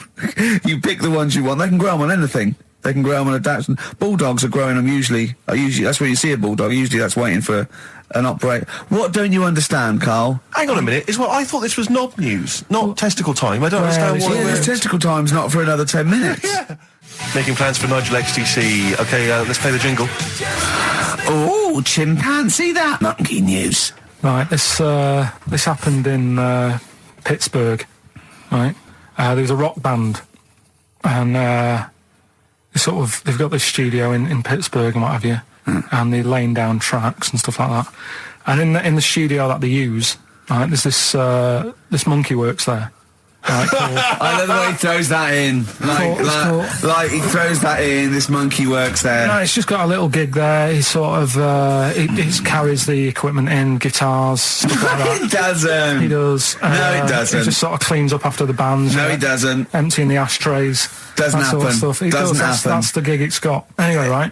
You pick the ones you want. They can grow them on anything. They can grow them on a Dachshund. Bulldogs are growing them usually, that's where you see a bulldog. Usually that's waiting for an operator. What don't you understand, Carl? Hang on a minute. I thought this was knob news, not testicle time. I don't understand what... Yeah, this testicle time's not for another 10 minutes. Yeah. Making plans for Nigel XTC. Okay, let's play the jingle. Oh, chimpanzee that. Monkey news. Right, this happened in Pittsburgh, right? There was a rock band, and they've got this studio in Pittsburgh and what have you, and they're laying down tracks and stuff like that. And in the studio that they use, right, there's this monkey works there. Right, I love the way he throws that in. Like he throws that in. This monkey works there. No, he's just got a little gig there. He sort of he carries the equipment in, guitars, stuff like that. He doesn't. He does. No, he doesn't. He just sort of cleans up after the bands. No, he doesn't. Emptying the ashtrays. Doesn't that happen. Sort of stuff. He Doesn't does. happen. That's the gig it's got. Anyway, right.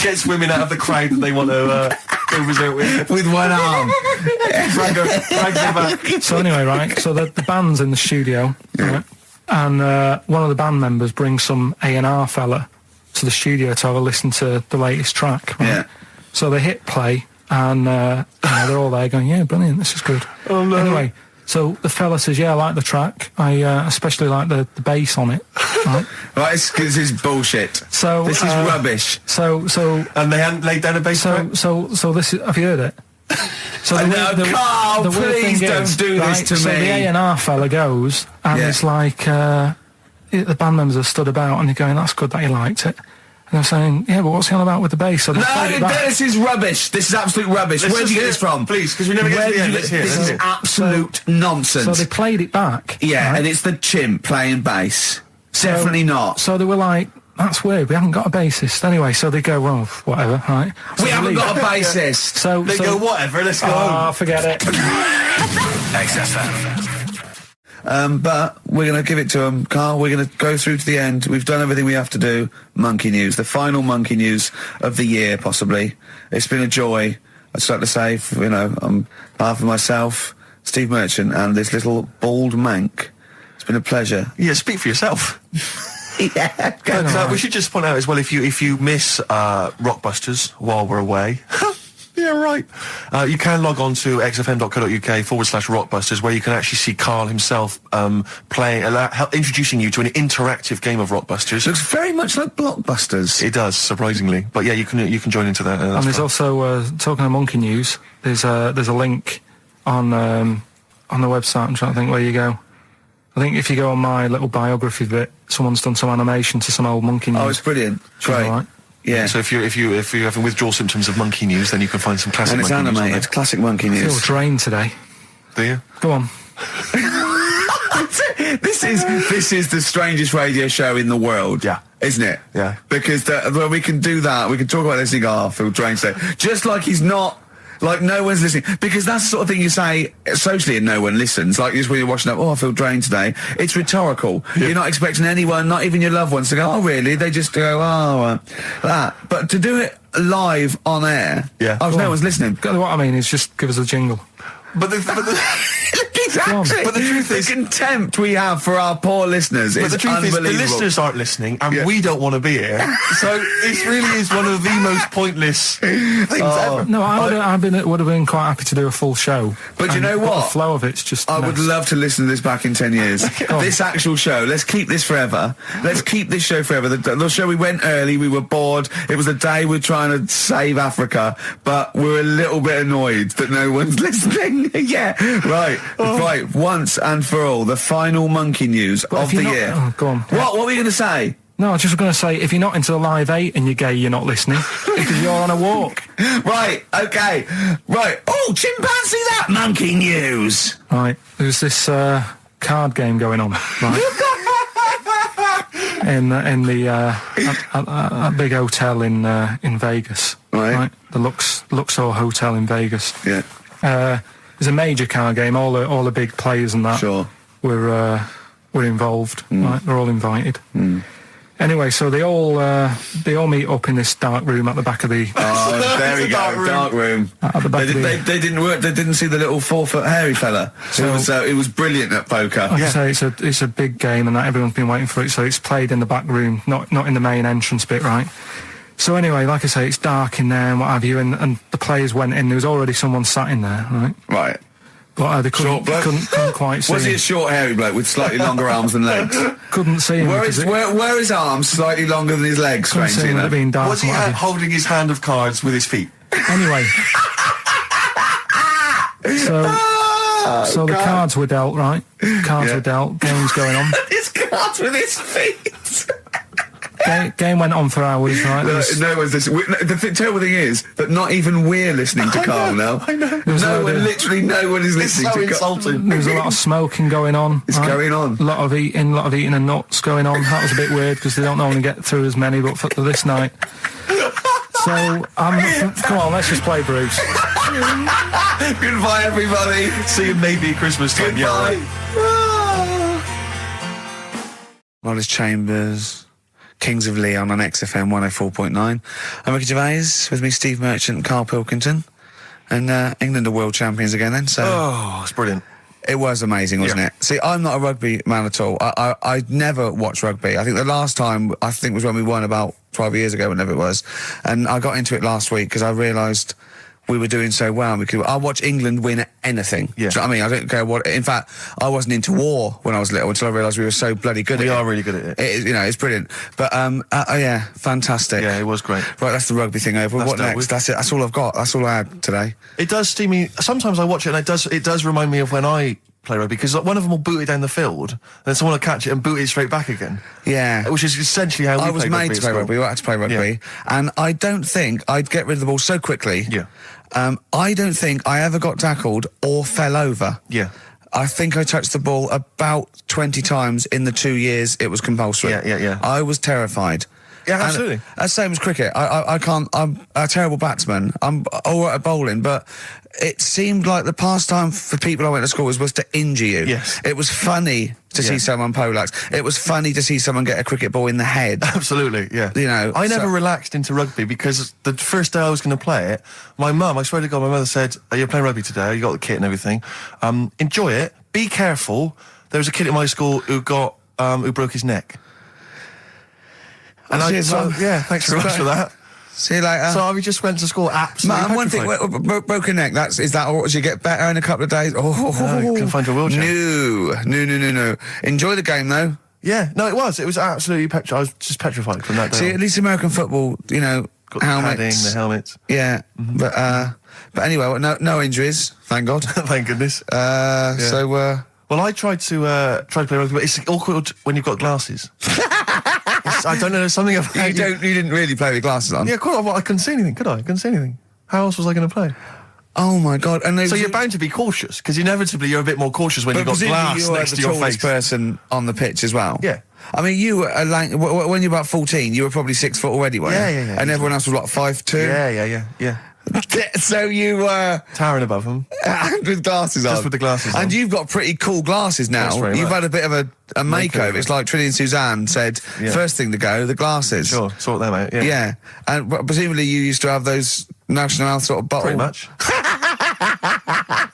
Gets women out of the crowd that they want to go visit with one arm. Drags them back. So anyway, right. So the band's in the studio, right? And one of the band members brings some A&R fella to the studio to have a listen to the latest track. Right? Yeah. So they hit play, and they're all there going, "Yeah, brilliant, this is good." Oh no. Anyway, so the fella says, "Yeah, I like the track. I especially like the bass on it." Right. Right, this is bullshit. So this is rubbish. So and they hadn't laid down a bass track? So this is. Have you heard it? So Carl, the weird please thing don't is, do right, this to so me. the A&R fella goes, and it's like the band members have stood about, and they're going, "That's good that you liked it." And they're saying, "Yeah, but what's he on about with the bass?" So they played it back. This is rubbish. This is absolute rubbish. Where did you get this from? Please, because we never get to the end. Let's hear it. This is absolute nonsense. So they played it back. Yeah, right? and it's the chimp playing bass. Definitely not. So they were like, "That's weird. We haven't got a bassist." Anyway, so they go, "Well, whatever, right?" So We haven't leave. got a bassist. So They go, whatever, let's go home. Forget it. XFM. But we're going to give it to them, Carl. We're going to go through to the end. We've done everything we have to do. Monkey news, the final monkey news of the year, possibly. It's been a joy. I'd just like to say, on behalf of myself, Steve Merchant, and this little bald mank, it's been a pleasure. Yeah, speak for yourself. Yeah. We should just point out as well, if you miss Rockbusters while we're away, yeah, right, you can log on to xfm.co.uk/Rockbusters, where you can actually see Carl himself playing, introducing you to an interactive game of Rockbusters. Looks very much like Blockbusters. It does, surprisingly. But yeah, you can join into that. And there's also talking of monkey news. There's a link on the website. I'm trying to think where you go. I think if you go on my little biography bit, someone's done some animation to some old monkey news. Oh, it's brilliant. Great. Right. Yeah. So if you're having withdrawal symptoms of monkey news, then you can find some classic And it's monkey news on animated. Classic monkey I feel news. drained today. there. Do you? Go on. This is the strangest radio show in the world. Yeah. Isn't it? Yeah. Because well, we can do that. We can talk about this and go, Phil Drain today. Just like he's not... Like, no one's listening. Because that's the sort of thing you say socially and no one listens. Like, just when you're watching up, I feel drained today. It's rhetorical. Yeah. You're not expecting anyone, not even your loved ones, to go, oh, really? They just go, that. But to do it live on air, yeah. no one's listening. What I mean is just give us a jingle. But the Exactly. But the truth is, the contempt we have for our poor listeners is the truth is, unbelievable. the listeners aren't listening, and we don't want to be here. So this really is one of the most pointless things ever. No, I would have been quite happy to do a full show. But you know what? The flow of it's just. I would love to listen to this back in 10 years. This actual show, let's keep this forever. Let's keep this show forever. The show, we went early, we were bored. It was a day we're trying to save Africa, but we're a little bit annoyed that no one's listening. Yeah, right. Right, once and for all, the final monkey news of the year. Oh, go on. What were you going to say? No, I was just going to say, if you're not into the Live 8 and you're gay, you're not listening, because you're on a walk. Right, okay. Right. Oh, chimpanzee that monkey news. Right, there's this card game going on, right? in the a big hotel in Vegas, right? The Luxor Hotel in Vegas. Yeah. There's a major card game. All the big players and that were involved. Right, they're all invited. Anyway, so they all meet up in this dark room at the back of the. Oh, there we go, dark room. At the back they didn't work. They didn't see the little 4-foot hairy fella. So it was brilliant at poker. Like I say, it's a big game, and that everyone's been waiting for it. So it's played in the back room, not in the main entrance bit, right? So anyway, like I say, it's dark in there and what have you, and the players went in. There was already someone sat in there, right? Right. But they couldn't quite see Was he him. a short, hairy bloke with slightly longer arms than legs? Couldn't see him. Were his arms slightly longer than his legs, strangely enough? Was he holding his hand of cards with his feet? Anyway. So the cards were dealt, right? Cards were dealt, game's going on. His cards with his feet! Game went on for hours, right? No one's listening. The terrible thing is that not even we're listening to Karl now. I know. Literally no one is listening to Karl. Insulting. There was a lot of smoking going on. It's going on. A lot of eating and nuts going on. That was a bit weird because they don't normally get through as many, but for this night. So, come on, let's just play Bruce. Goodbye, everybody. See you maybe at Christmas time. Goodbye. Yeah, Wallace Chambers, Kings of Leon on XFM 104.9. I'm Ricky Gervais, with me Steve Merchant and Karl Pilkington. And England are world champions again then, so... Oh, it's brilliant. It was amazing, wasn't it? See, I'm not a rugby man at all. I never watched rugby. I think the last time, was when we won about 12 years ago, whenever it was. And I got into it last week because I realised we were doing so well. I'll watch England win anything. Yeah. Do you know what I mean? I don't care what... In fact, I wasn't into war when I was little until I realised we were so bloody good at it. We are really good at it. It's brilliant. But, yeah, fantastic. Yeah, it was great. Right, that's the rugby thing over. What next? That's it. That's all I've got. That's all I had today. It does steam me. Sometimes I watch it and it does remind me of when I play rugby, because one of them will boot it down the field, and then someone will catch it and boot it straight back again. Yeah. Which is essentially how we I was made to play rugby. We had to play rugby. And I don't think I'd get rid of the ball so quickly. Yeah. I don't think I ever got tackled or fell over. Yeah. I think I touched the ball about 20 times in the 2 years it was compulsory. Yeah. I was terrified. Yeah, absolutely. And that's same as cricket. I can't. I'm a terrible batsman. I'm all right at bowling, but it seemed like the pastime for people I went to school was to injure you. Yes. It was funny to see someone poleaxe. It was funny to see someone get a cricket ball in the head. Absolutely, yeah. You know, I never relaxed into rugby because the first day I was going to play it, my mum, I swear to God, my mother said, "Are you playing rugby today? You got the kit and everything. Enjoy it. Be careful." There was a kid at my school who broke his neck. And cheers, Mum. thanks very much for that. See you later. So we just went to school absolutely one thing, broken neck, is that or you get better in a couple of days? Can find your wheelchair. No. Enjoy the game, though. Yeah, no, it was absolutely I was just petrified from that day. See, at least American football, got the helmets. padding, the helmets. Yeah, but anyway, no injuries, thank God. Thank goodness. So, well, I tried to play rugby, but it's awkward when you've got glasses. I don't know, there's something about you didn't really play with glasses on. Yeah, of course. Well, I couldn't see anything, could I? I couldn't see anything. How else was I going to play? Oh my God! And so you're bound to be cautious, because inevitably you're a bit more cautious when you've got glass next to your face. But you were the tallest person on the pitch as well. Yeah. I mean, you were when you were about 14, you were probably 6 foot already, weren't you? Yeah. And everyone else was what, 5'2"? Yeah. So you were towering above them, with glasses on. Just with the glasses on. And you've got pretty cool glasses now. You've had a bit of a makeover. It's like Trinity and Suzanne said, first thing to go, the glasses. Sure, sort them out. Yeah. And presumably you used to have those National Health sort of bottle. Pretty much.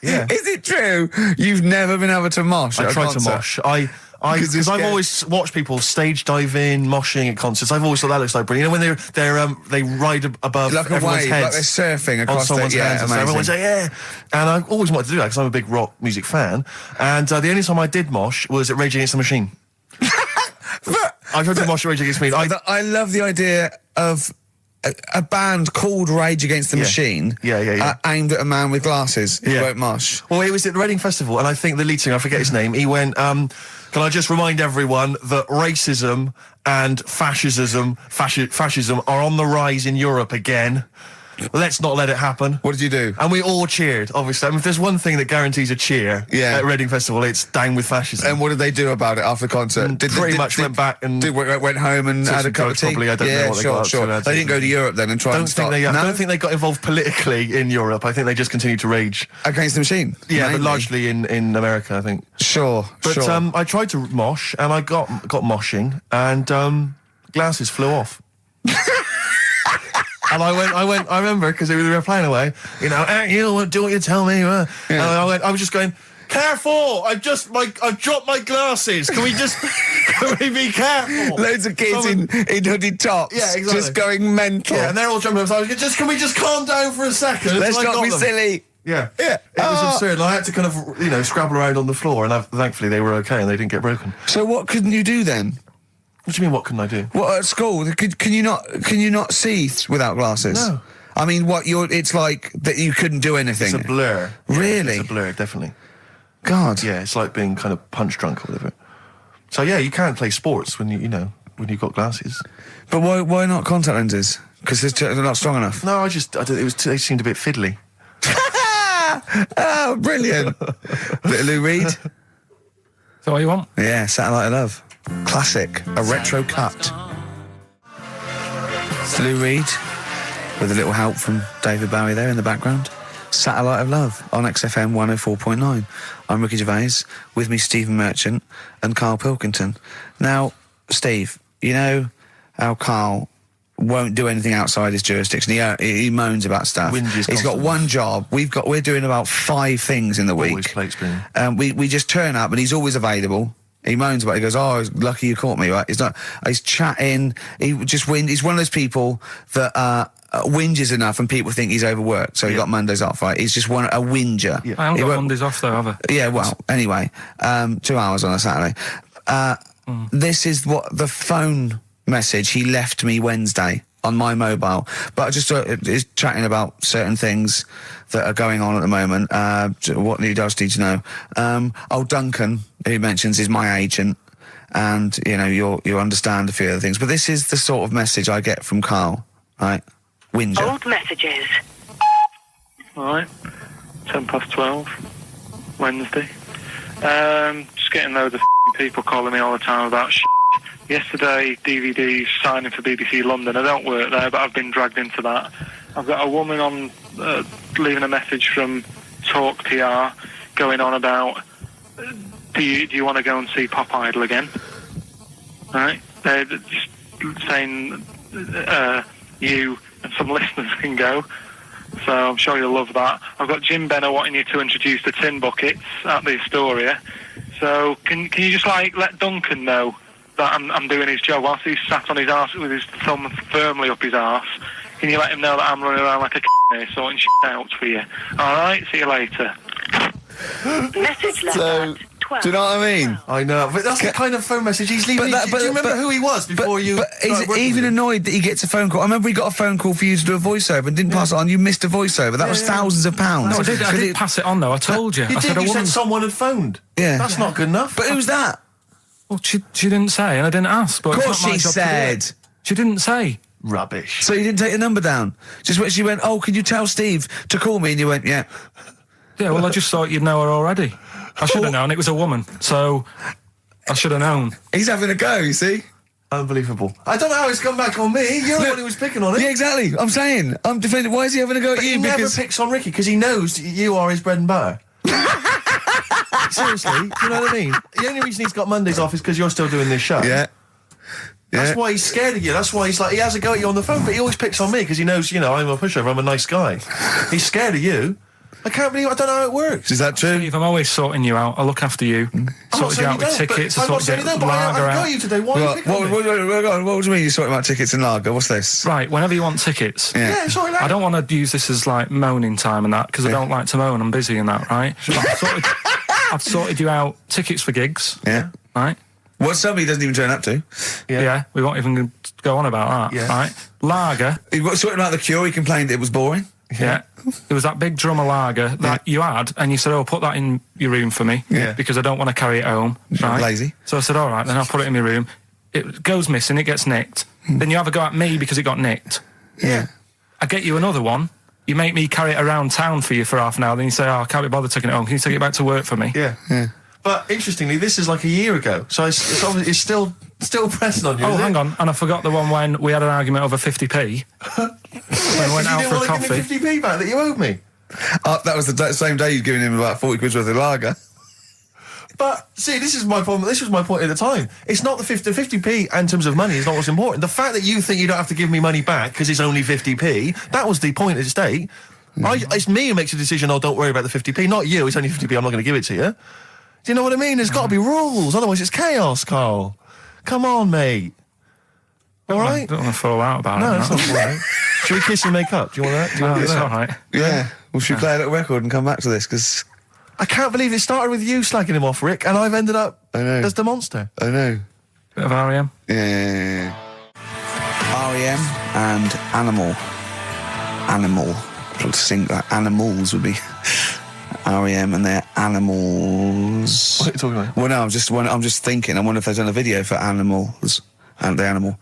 Yeah. Is it true you've never been able to mosh at I a tried to concert? mosh. Because Because I've always watched people stage dive in, moshing at concerts. I've always thought that looks like brilliant. You know, when they ride above Like a everyone's wave, heads. like they're surfing across on someone's the, hands and stuff. Everyone's like, yeah. And I always wanted to do that because I'm a big rock music fan. And the only time I did mosh was at Rage Against the Machine. I tried to mosh at Rage Against the Machine. I love the idea of a band called Rage Against the Machine. Yeah. Aimed at a man with glasses who Yeah. won't mosh. Well, it was at the Reading Festival, and I think the lead singer, I forget his name, he went, can I just remind everyone that racism and fascism are on the rise in Europe again. Let's not let it happen. What did you do? And we all cheered, obviously. I mean, if there's one thing that guarantees a cheer at Reading Festival, it's down with fascism. And what did they do about it after the concert? Pretty much went back and... went home and had a cup of tea? Probably, I don't know what they got up to. They didn't go to Europe then and try and stop... I don't think they got involved politically in Europe. I think they just continued to rage. Against the Machine? Yeah, mainly. but largely in America, I think. Sure. I tried to mosh, and I got moshing, and glasses flew off. And I remember, because they were playing away, you know, do what you tell me. And I was just going, careful, I've dropped my glasses. Can we be careful? Loads of kids in hooded tops. Yeah, exactly. Just going mental. Yeah, and they're all jumping up. So I was going, can we just calm down for a second? Let's not be silly. Yeah. Yeah. It was absurd. And I had to kind of, scrabble around on the floor, and thankfully they were okay and they didn't get broken. So what couldn't you do then? What do you mean, what couldn't I do? What, at school? Can you not see without glasses? No. I mean, it's like that you couldn't do anything. It's a blur. Really? It's a blur, definitely. God. Yeah, it's like being kind of punch drunk or whatever. So yeah, you can't play sports when when you've got glasses. But why not contact lenses? Because they're not strong enough. No, they seemed a bit fiddly. Oh, brilliant. Bit of Lou Reed. Is that what you want? Yeah, Satellite of Love. Classic. A retro cut. Lou Reed, with a little help from David Bowie there in the background. Satellite of Love on XFM 104.9. I'm Ricky Gervais, with me Stephen Merchant and Karl Pilkington. Now, Steve, you know how Karl won't do anything outside his jurisdiction. He moans about stuff. He's got one job. We're doing about 5 things in the week. Always plates spinning. We just turn up and he's always available. He moans about it. He goes, oh, lucky you caught me, right? He's chatting. He just He's one of those people that whinges enough and people think he's overworked. So he got Mondays off, right? He's just a whinger. Yeah. I haven't got Mondays off though, have I? Yeah, well, anyway, 2 hours on a Saturday. This is what the phone message he left me Wednesday on my mobile. But I just is chatting about certain things that are going on at the moment. What he does need to know. Duncan, who he mentions, is my agent. And, you'll understand a few other things. But this is the sort of message I get from Karl, right? Whinger. Old messages. Right, 12, Wednesday. Just getting loads of people calling me all the time about shit. Yesterday, DVD signing for BBC London. I don't work there, but I've been dragged into that. I've got a woman on leaving a message from Talk PR going on about do you want to go and see Pop Idol again? Right? They're just saying you and some listeners can go. So I'm sure you'll love that. I've got Jim Benner wanting you to introduce the tin buckets at the Astoria. So can you just let Duncan know that I'm doing his job whilst he's sat on his arse with his thumb firmly up his arse? Can you let him know that I'm running around like a here sorting shit out for you? Alright, see you later. Message left So, at 12. do you know what I mean? I know, but that's the kind of phone message he's leaving. Do you remember who he was before you... But he's even annoyed that he gets a phone call. I remember he got a phone call for you to do a voiceover and didn't pass it on. You missed a voiceover. That was thousands of pounds. No, I did pass it on though. I told you. You I did, said you said someone had phoned. Yeah. That's not good enough. But who's that? Well, she didn't say, and I didn't ask. But Of course it's not my she job to do said. it. She didn't say. Rubbish. So you didn't take the number down? Just when she went, oh, can you tell Steve to call me? And you went, yeah. Yeah, well, I just thought you'd know her already. I should have known. It was a woman, so I should have known. He's having a go, you see? Unbelievable. I don't know how it's come back on me. You're the one who was picking on it. Yeah, exactly. I'm saying. I'm defending. Why is he having a go at But you? he never Because picks on Ricky because he knows you are his bread and butter. Seriously, do you know what I mean? The only reason he's got Mondays off is because you're still doing this show. Yeah. That's why he's scared of you. That's why he has a go at you on the phone, but he always picks on me because he knows, I'm a pushover, I'm a nice guy. He's scared of you. I can't believe I don't know how it works. Is that true? Steve, I'm always sorting you out. I look after you. I'm not Sorted you saying out with tickets. I I'm not sorted saying you you out don't, but I lager got out. you today. Why are you picking on me? What do you mean you're sorting about tickets and lager? What's this? Right, whenever you want tickets. Yeah, sorry, I don't want to use this as like moaning time and that because I don't like to moan. I'm busy and that, right? I've sorted you out tickets for gigs. Yeah. Right? What somebody doesn't even turn up to. Yeah, we won't even go on about that, Yeah. right? Lager. You've got sorting out the Cure, he complained it was boring. Yeah. There was that big drum of lager that you had, and you said, "Oh, put that in your room for me, Yeah. because I don't want to carry it home." Right? Lazy. So I said, "All right, then I'll put it in my room." It goes missing, it gets nicked. Then you have a go at me because it got nicked. Yeah. I get you another one. You make me carry it around town for you for half an hour. Then you say, "Oh, I can't be bothered taking it home. Can you take it back to work for me?" Yeah. But interestingly, this is like a year ago, so it's obviously it's still pressing on you. Oh, is hang it? on. And I forgot the one when we had an argument over 50p. When we went You out didn't for a want to coffee. give me 50p back that you owed me. That was the same day you'd given him about 40 quid worth of lager. But see, this is my problem. This was my point at the time. It's not the 50p in terms of money is not what's important. The fact that you think you don't have to give me money back because it's only 50p, that was the point at stake. It's me who makes a decision. Oh, don't worry about the 50p, not you. It's only 50p. I'm not going to give it to you. Do you know what I mean? There's got to be rules, otherwise it's chaos, Carl. Come on, mate. All I right? don't want to fall out about No, it. that's not all right. Should we kiss and make up? Do you want that? Do you want No, to do it's that? all right. Yeah. We should play a little record and come back to this, because I can't believe it started with you slagging him off, Rick, and I've ended up I know. as the monster. I know. Bit of REM. Yeah. R.E.M. and Animal. To sing that animals would be R.E.M. and their animals. What are you talking about? Well, no, I'm just thinking. I wonder if they've done a video for animals and the animal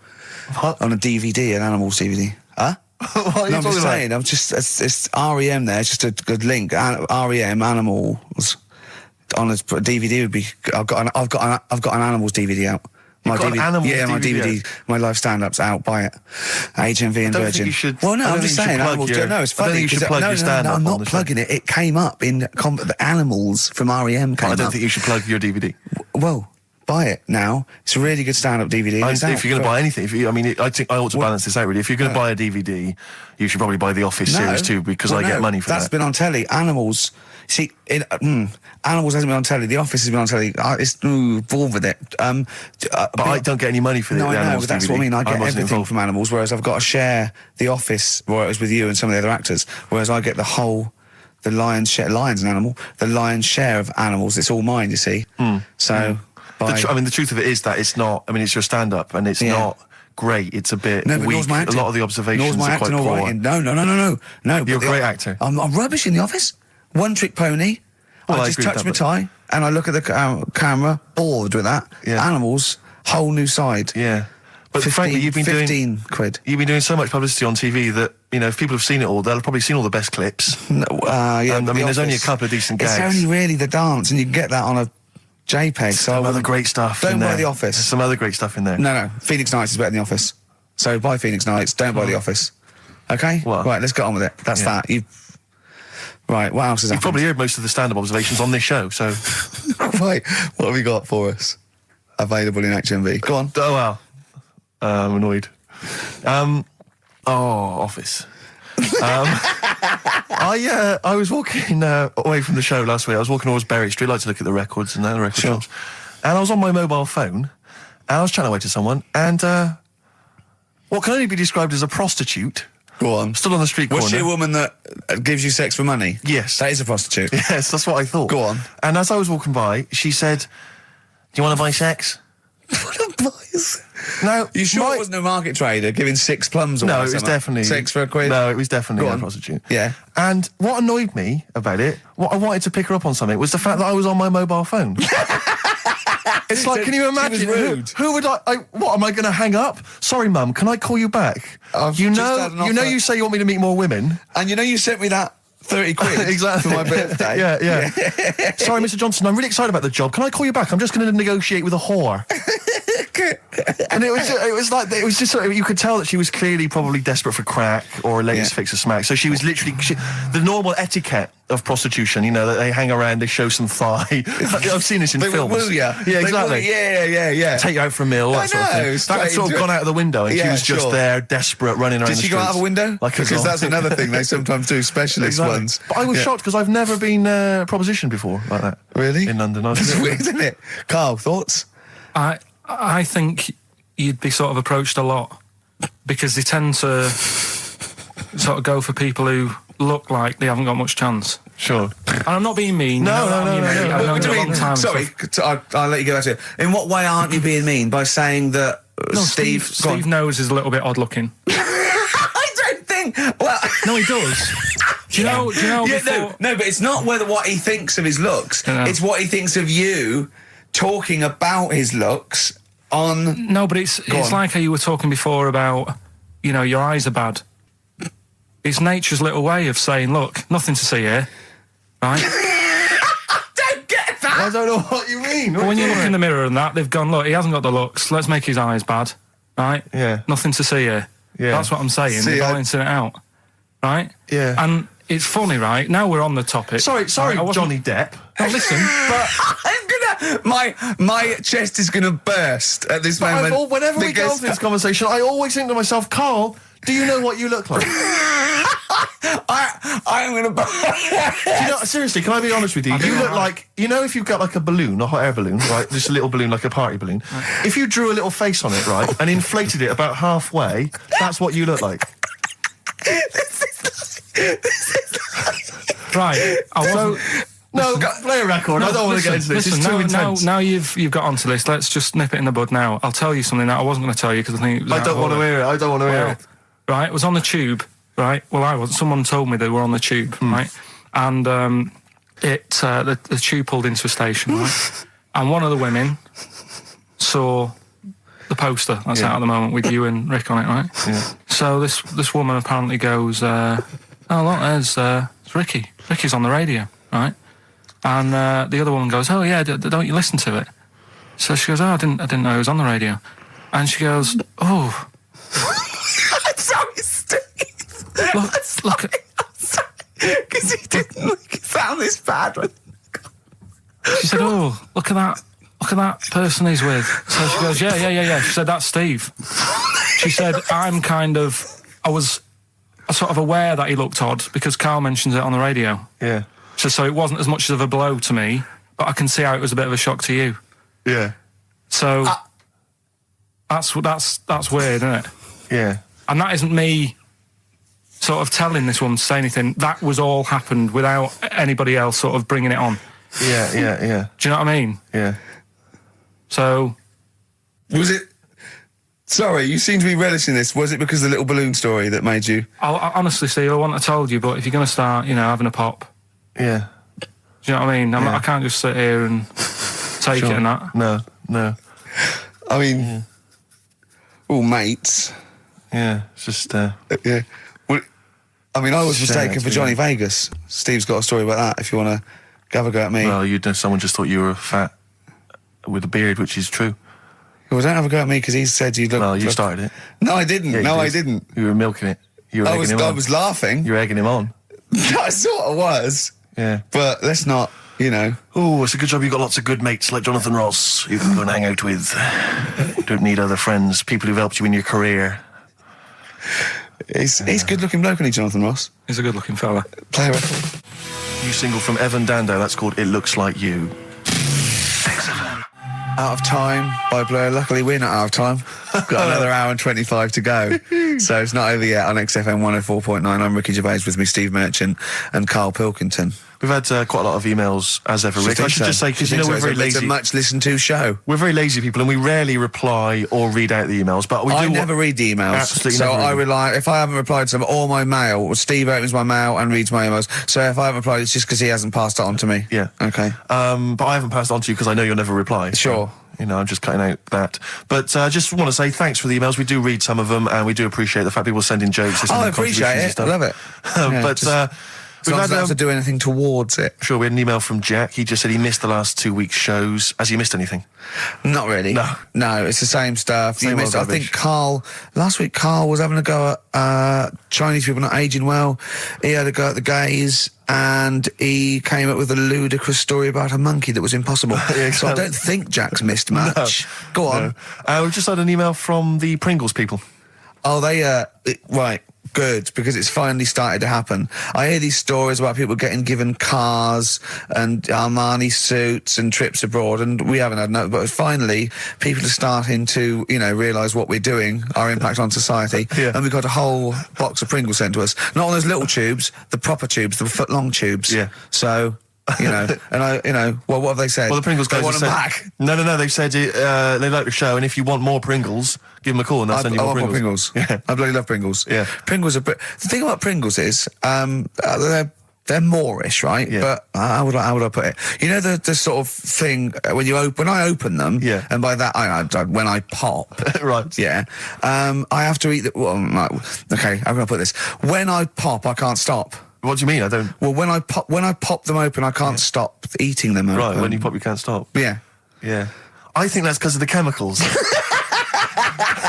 What? on a DVD, an animals DVD. Huh? What are you No, I'm talking just about? saying. I'm just it's R.E.M. there. It's just a good link. R.E.M. animals on a DVD would be. I've got an animals DVD out. My got an Animals yeah, my DVD DVD, my live stand-up's out. Buy it. HMV and I don't Virgin. think you should. Well, no, I don't I'm think just you should saying. plug Animals. your- No, it's I funny. don't think you should 'cause plug no, your no, stand-up no, I'm on not the show. plugging it. It came up in the animals from REM. Came I don't up. think you should plug your DVD. Well, buy it now. It's a really good stand-up DVD. It's out If you're going to for- buy anything, I think I ought to balance this out really. If you're going to buy a DVD, you should probably buy the Office series too, because I get money for That's that. been on telly. Animals. See, Animals hasn't been on telly. The Office has been on telly. It's bored with it. But I don't get any money for No, the I know, Animals but that's DVD. what I mean. I get wasn't everything involved. from Animals, whereas I've got to share The Office, where it was with you and some of the other actors, whereas I get the lion's share. Lion's an animal. The lion's share of Animals. It's all mine, you see. So, The truth of it is that it's not. I mean, it's your stand-up, and it's Yeah. not great. It's a bit no, but weak. nor's my A acting. lot of the observations Nor's my are quite acting or poor. writing. No. You're but a great actor. I'm rubbish in The Office. One trick pony. Well, I I just agree with touch that, my but- tie and I look at the camera, bored with that. Yeah. Animals, whole new side. Yeah, but 15, frankly, you've been 15 quid. doing so much publicity on TV that if people have seen it all, they'll have probably seen all the best clips. No, yeah, And, but I mean, The there's only a Office, couple of decent It's gags. only really the dance, and you can get that on a JPEG. So I Some other wouldn't- great stuff. Don't in buy there. The Office. There's some other great stuff in there. No. Phoenix Nights is better than The Office. So buy Phoenix Nights. Don't buy The Office. Okay. Well, right. Let's get on with it. That's yeah. that. Right. What else is You've happened? probably heard most of the stand-up observations on this show, so... Right. What have we got for us? Available in HMV. Go on. Oh, wow. I'm annoyed. Office. I was walking away from the show last week. I was walking towards Berry Street, like to look at the records and the record shops. And I was on my mobile phone, and I was chatting away to someone, and what can only be described as a prostitute Go on. stood on the street corner. Was she a woman that gives you sex for money? Yes. That is a prostitute. Yes, that's what I thought. Go on. And as I was walking by, she said, "Do you want to buy sex?" What advice? Now, You sure it wasn't a market trader giving 6 plums or No, it was something? definitely 6 for a quid? No, it was definitely Go a on. prostitute. Yeah. And what annoyed me about it, what I wanted to pick her up on something, was the fact that I was on my mobile phone. It's like, can you She imagine? was rude. Who would what am I going to hang up? Sorry, Mum, can I call you back? I've you just know, had an you know, offer. you say you want me to meet more women. And you sent me that 30 quid Exactly. for my birthday. Yeah. Sorry, Mr. Johnson, I'm really excited about the job. Can I call you back? I'm just going to negotiate with a whore. And it was just sort of, you could tell that she was clearly probably desperate for crack or a latest Yeah. fix of smack. So she was literally the normal etiquette of prostitution. You know, that they hang around, they show some thigh. I've seen this in films. Will ya? Yeah, exactly. Yeah. Take you out for a meal, that sort of thing. That had sort of gone out of the window, and she was just there, desperate, running around the streets. Did she go out of a window? Because that's another thing they sometimes do, specialist ones. But I was shocked because I've never been propositioned before like that. Really? In London. That's weird, isn't it? Carl, thoughts? I think you'd be sort of approached a lot because they tend to sort of go for people who look like they haven't got much chance. Sure. And I'm not being mean. No. I've known you a long time. Sorry, I'll let you go back to it. In what way aren't you being mean? By saying that Steve knows is a little bit odd looking. I don't think. Well, no, he does. Do you know? Yeah, no, but it's not what he thinks of his looks. It's what he thinks of you talking about his looks on. No, but it's like how you were talking before about, your eyes are bad. It's nature's little way of saying, look, nothing to see here, right? I don't get that. I don't know what you mean. But when you look in the mirror and that, they've gone, look, he hasn't got the looks. Let's make his eyes bad, right? Yeah. Nothing to see here. Yeah. That's what I'm saying. They're balancing it out, right? Yeah. And it's funny, right? Now we're on the topic. Sorry, Johnny Depp. No, listen, but my chest is gonna burst at this moment. Whenever we go into this conversation, I always think to myself, Carl, do you know what you look like? I'm gonna burst. Seriously, can I be honest with you? You look like, if you've got like a balloon, a hot air balloon, right? Just a little balloon, like a party balloon. If you drew a little face on it, right, and inflated it about halfway, that's what you look like. Right. No, play a record. I don't want to get into this. It's too intense. Now you've got onto this. Let's just nip it in the bud now. I'll tell you something that I wasn't going to tell you because I think it was I don't want to hear it. I don't want to hear it. Right, it was on the tube. Right. Well, I wasn't. Someone told me they were on the tube. Right, and the tube pulled into a station. Right, and one of the women saw the poster that's out at the moment with you and Rick on it. Right. Yeah. So this woman apparently goes, "Oh look, there's Ricky. Ricky's on the radio." Right. And the other woman goes, "Oh yeah, don't you listen to it?" So she goes, "Oh, I didn't know it was on the radio." And she goes, "Oh, I'm sorry, Steve. look, because he didn't sound this bad." She said, "Oh, look at that person he's with." So she goes, "Yeah." She said, "That's Steve." She said, I was sort of aware that he looked odd because Carl mentions it on the radio. Yeah. So it wasn't as much of a blow to me, but I can see how it was a bit of a shock to you. Yeah. So that's weird, isn't it? Yeah. And that isn't me sort of telling this woman to say anything. That was all happened without anybody else sort of bringing it on. Yeah. Do you know what I mean? Yeah. So was it? Sorry, you seem to be relishing this. Was it because of the little balloon story that made you? I honestly, Steve, I wouldn't have told you, but if you're going to start, having a pop. Yeah. Do you know what I mean? I can't just sit here and take it and that. No. I mean, all mates. Yeah, it's just... yeah. Well, I mean, I was mistaken for Johnny Vegas. Steve's got a story about that, if you want to have a go at me. Well, someone just thought you were fat with a beard, which is true. Well, don't have a go at me, because he said you look... Well, you started it. No, I didn't. Yeah, I didn't. You were milking it. You were egging him on. I was laughing. You were egging him on. I sort of was. Yeah. But let's not, Oh, it's a good job you've got lots of good mates like Jonathan Ross you can go and hang out with. You don't need other friends, people who've helped you in your career. He's a good-looking bloke, isn't he, Jonathan Ross? He's a good-looking fella. Play a record. New single from Evan Dando, that's called It Looks Like You. XFM. Out of Time by Blur. Luckily, we're not out of time. Got another hour and 25 to go. So it's not over yet on XFM 104.9. I'm Ricky Gervais, with me Steve Merchant and Karl Pilkington. We've had quite a lot of emails, as ever, Rick. I should just say, because we're very lazy. It's a much listened to show. We're very lazy people, and we rarely reply or read out the emails. But I never read the emails. Absolutely. So I rely, if I haven't replied to them, or my mail, Steve opens my mail and reads my emails. So if I haven't replied, it's just because he hasn't passed it on to me. Yeah. Okay. But I haven't passed it on to you because I know you'll never reply. Sure. So, I'm just cutting out that. But I just want to say thanks for the emails. We do read some of them, and we do appreciate the fact people send in jokes. I appreciate it. I love it. So I don't have to do anything towards it. Sure, we had an email from Jack. He just said he missed the last 2 weeks' shows. Has he missed anything? Not really. No, it's the same stuff. Same old I think rubbish. last week Carl was having a go at Chinese people not aging well. He had a go at the gays, and he came up with a ludicrous story about a monkey that was impossible. Yeah, So I don't think Jack's missed much. Go on. No. We've just had an email from the Pringles people. Oh, right. Good, because it's finally started to happen. I hear these stories about people getting given cars and Armani suits and trips abroad, and we haven't had no. But finally, people are starting to, realise what we're doing, our impact on society, and we've got a whole box of Pringles sent to us. Not on those little tubes, the proper tubes, the foot-long tubes. Yeah. So. And what have they said? Well, the Pringles guys want have them said, back. No, they've said they like the show, and if you want more Pringles, give them a call and they'll send you more want Pringles. more Pringles. Yeah. I bloody love Pringles. Yeah. Pringles are... The thing about Pringles is, they're Moorish, right? Yeah. But how would I put it? You know the sort of thing when I open them, Yeah. and by that when I pop, Right. yeah, I have to eat the. Well, okay, how can I put this? When I pop, I can't stop. What do you mean? I don't... Well, when I pop them open, I can't stop eating them. Right, open. when you pop, you can't stop. Yeah. Yeah. I think that's because of the chemicals.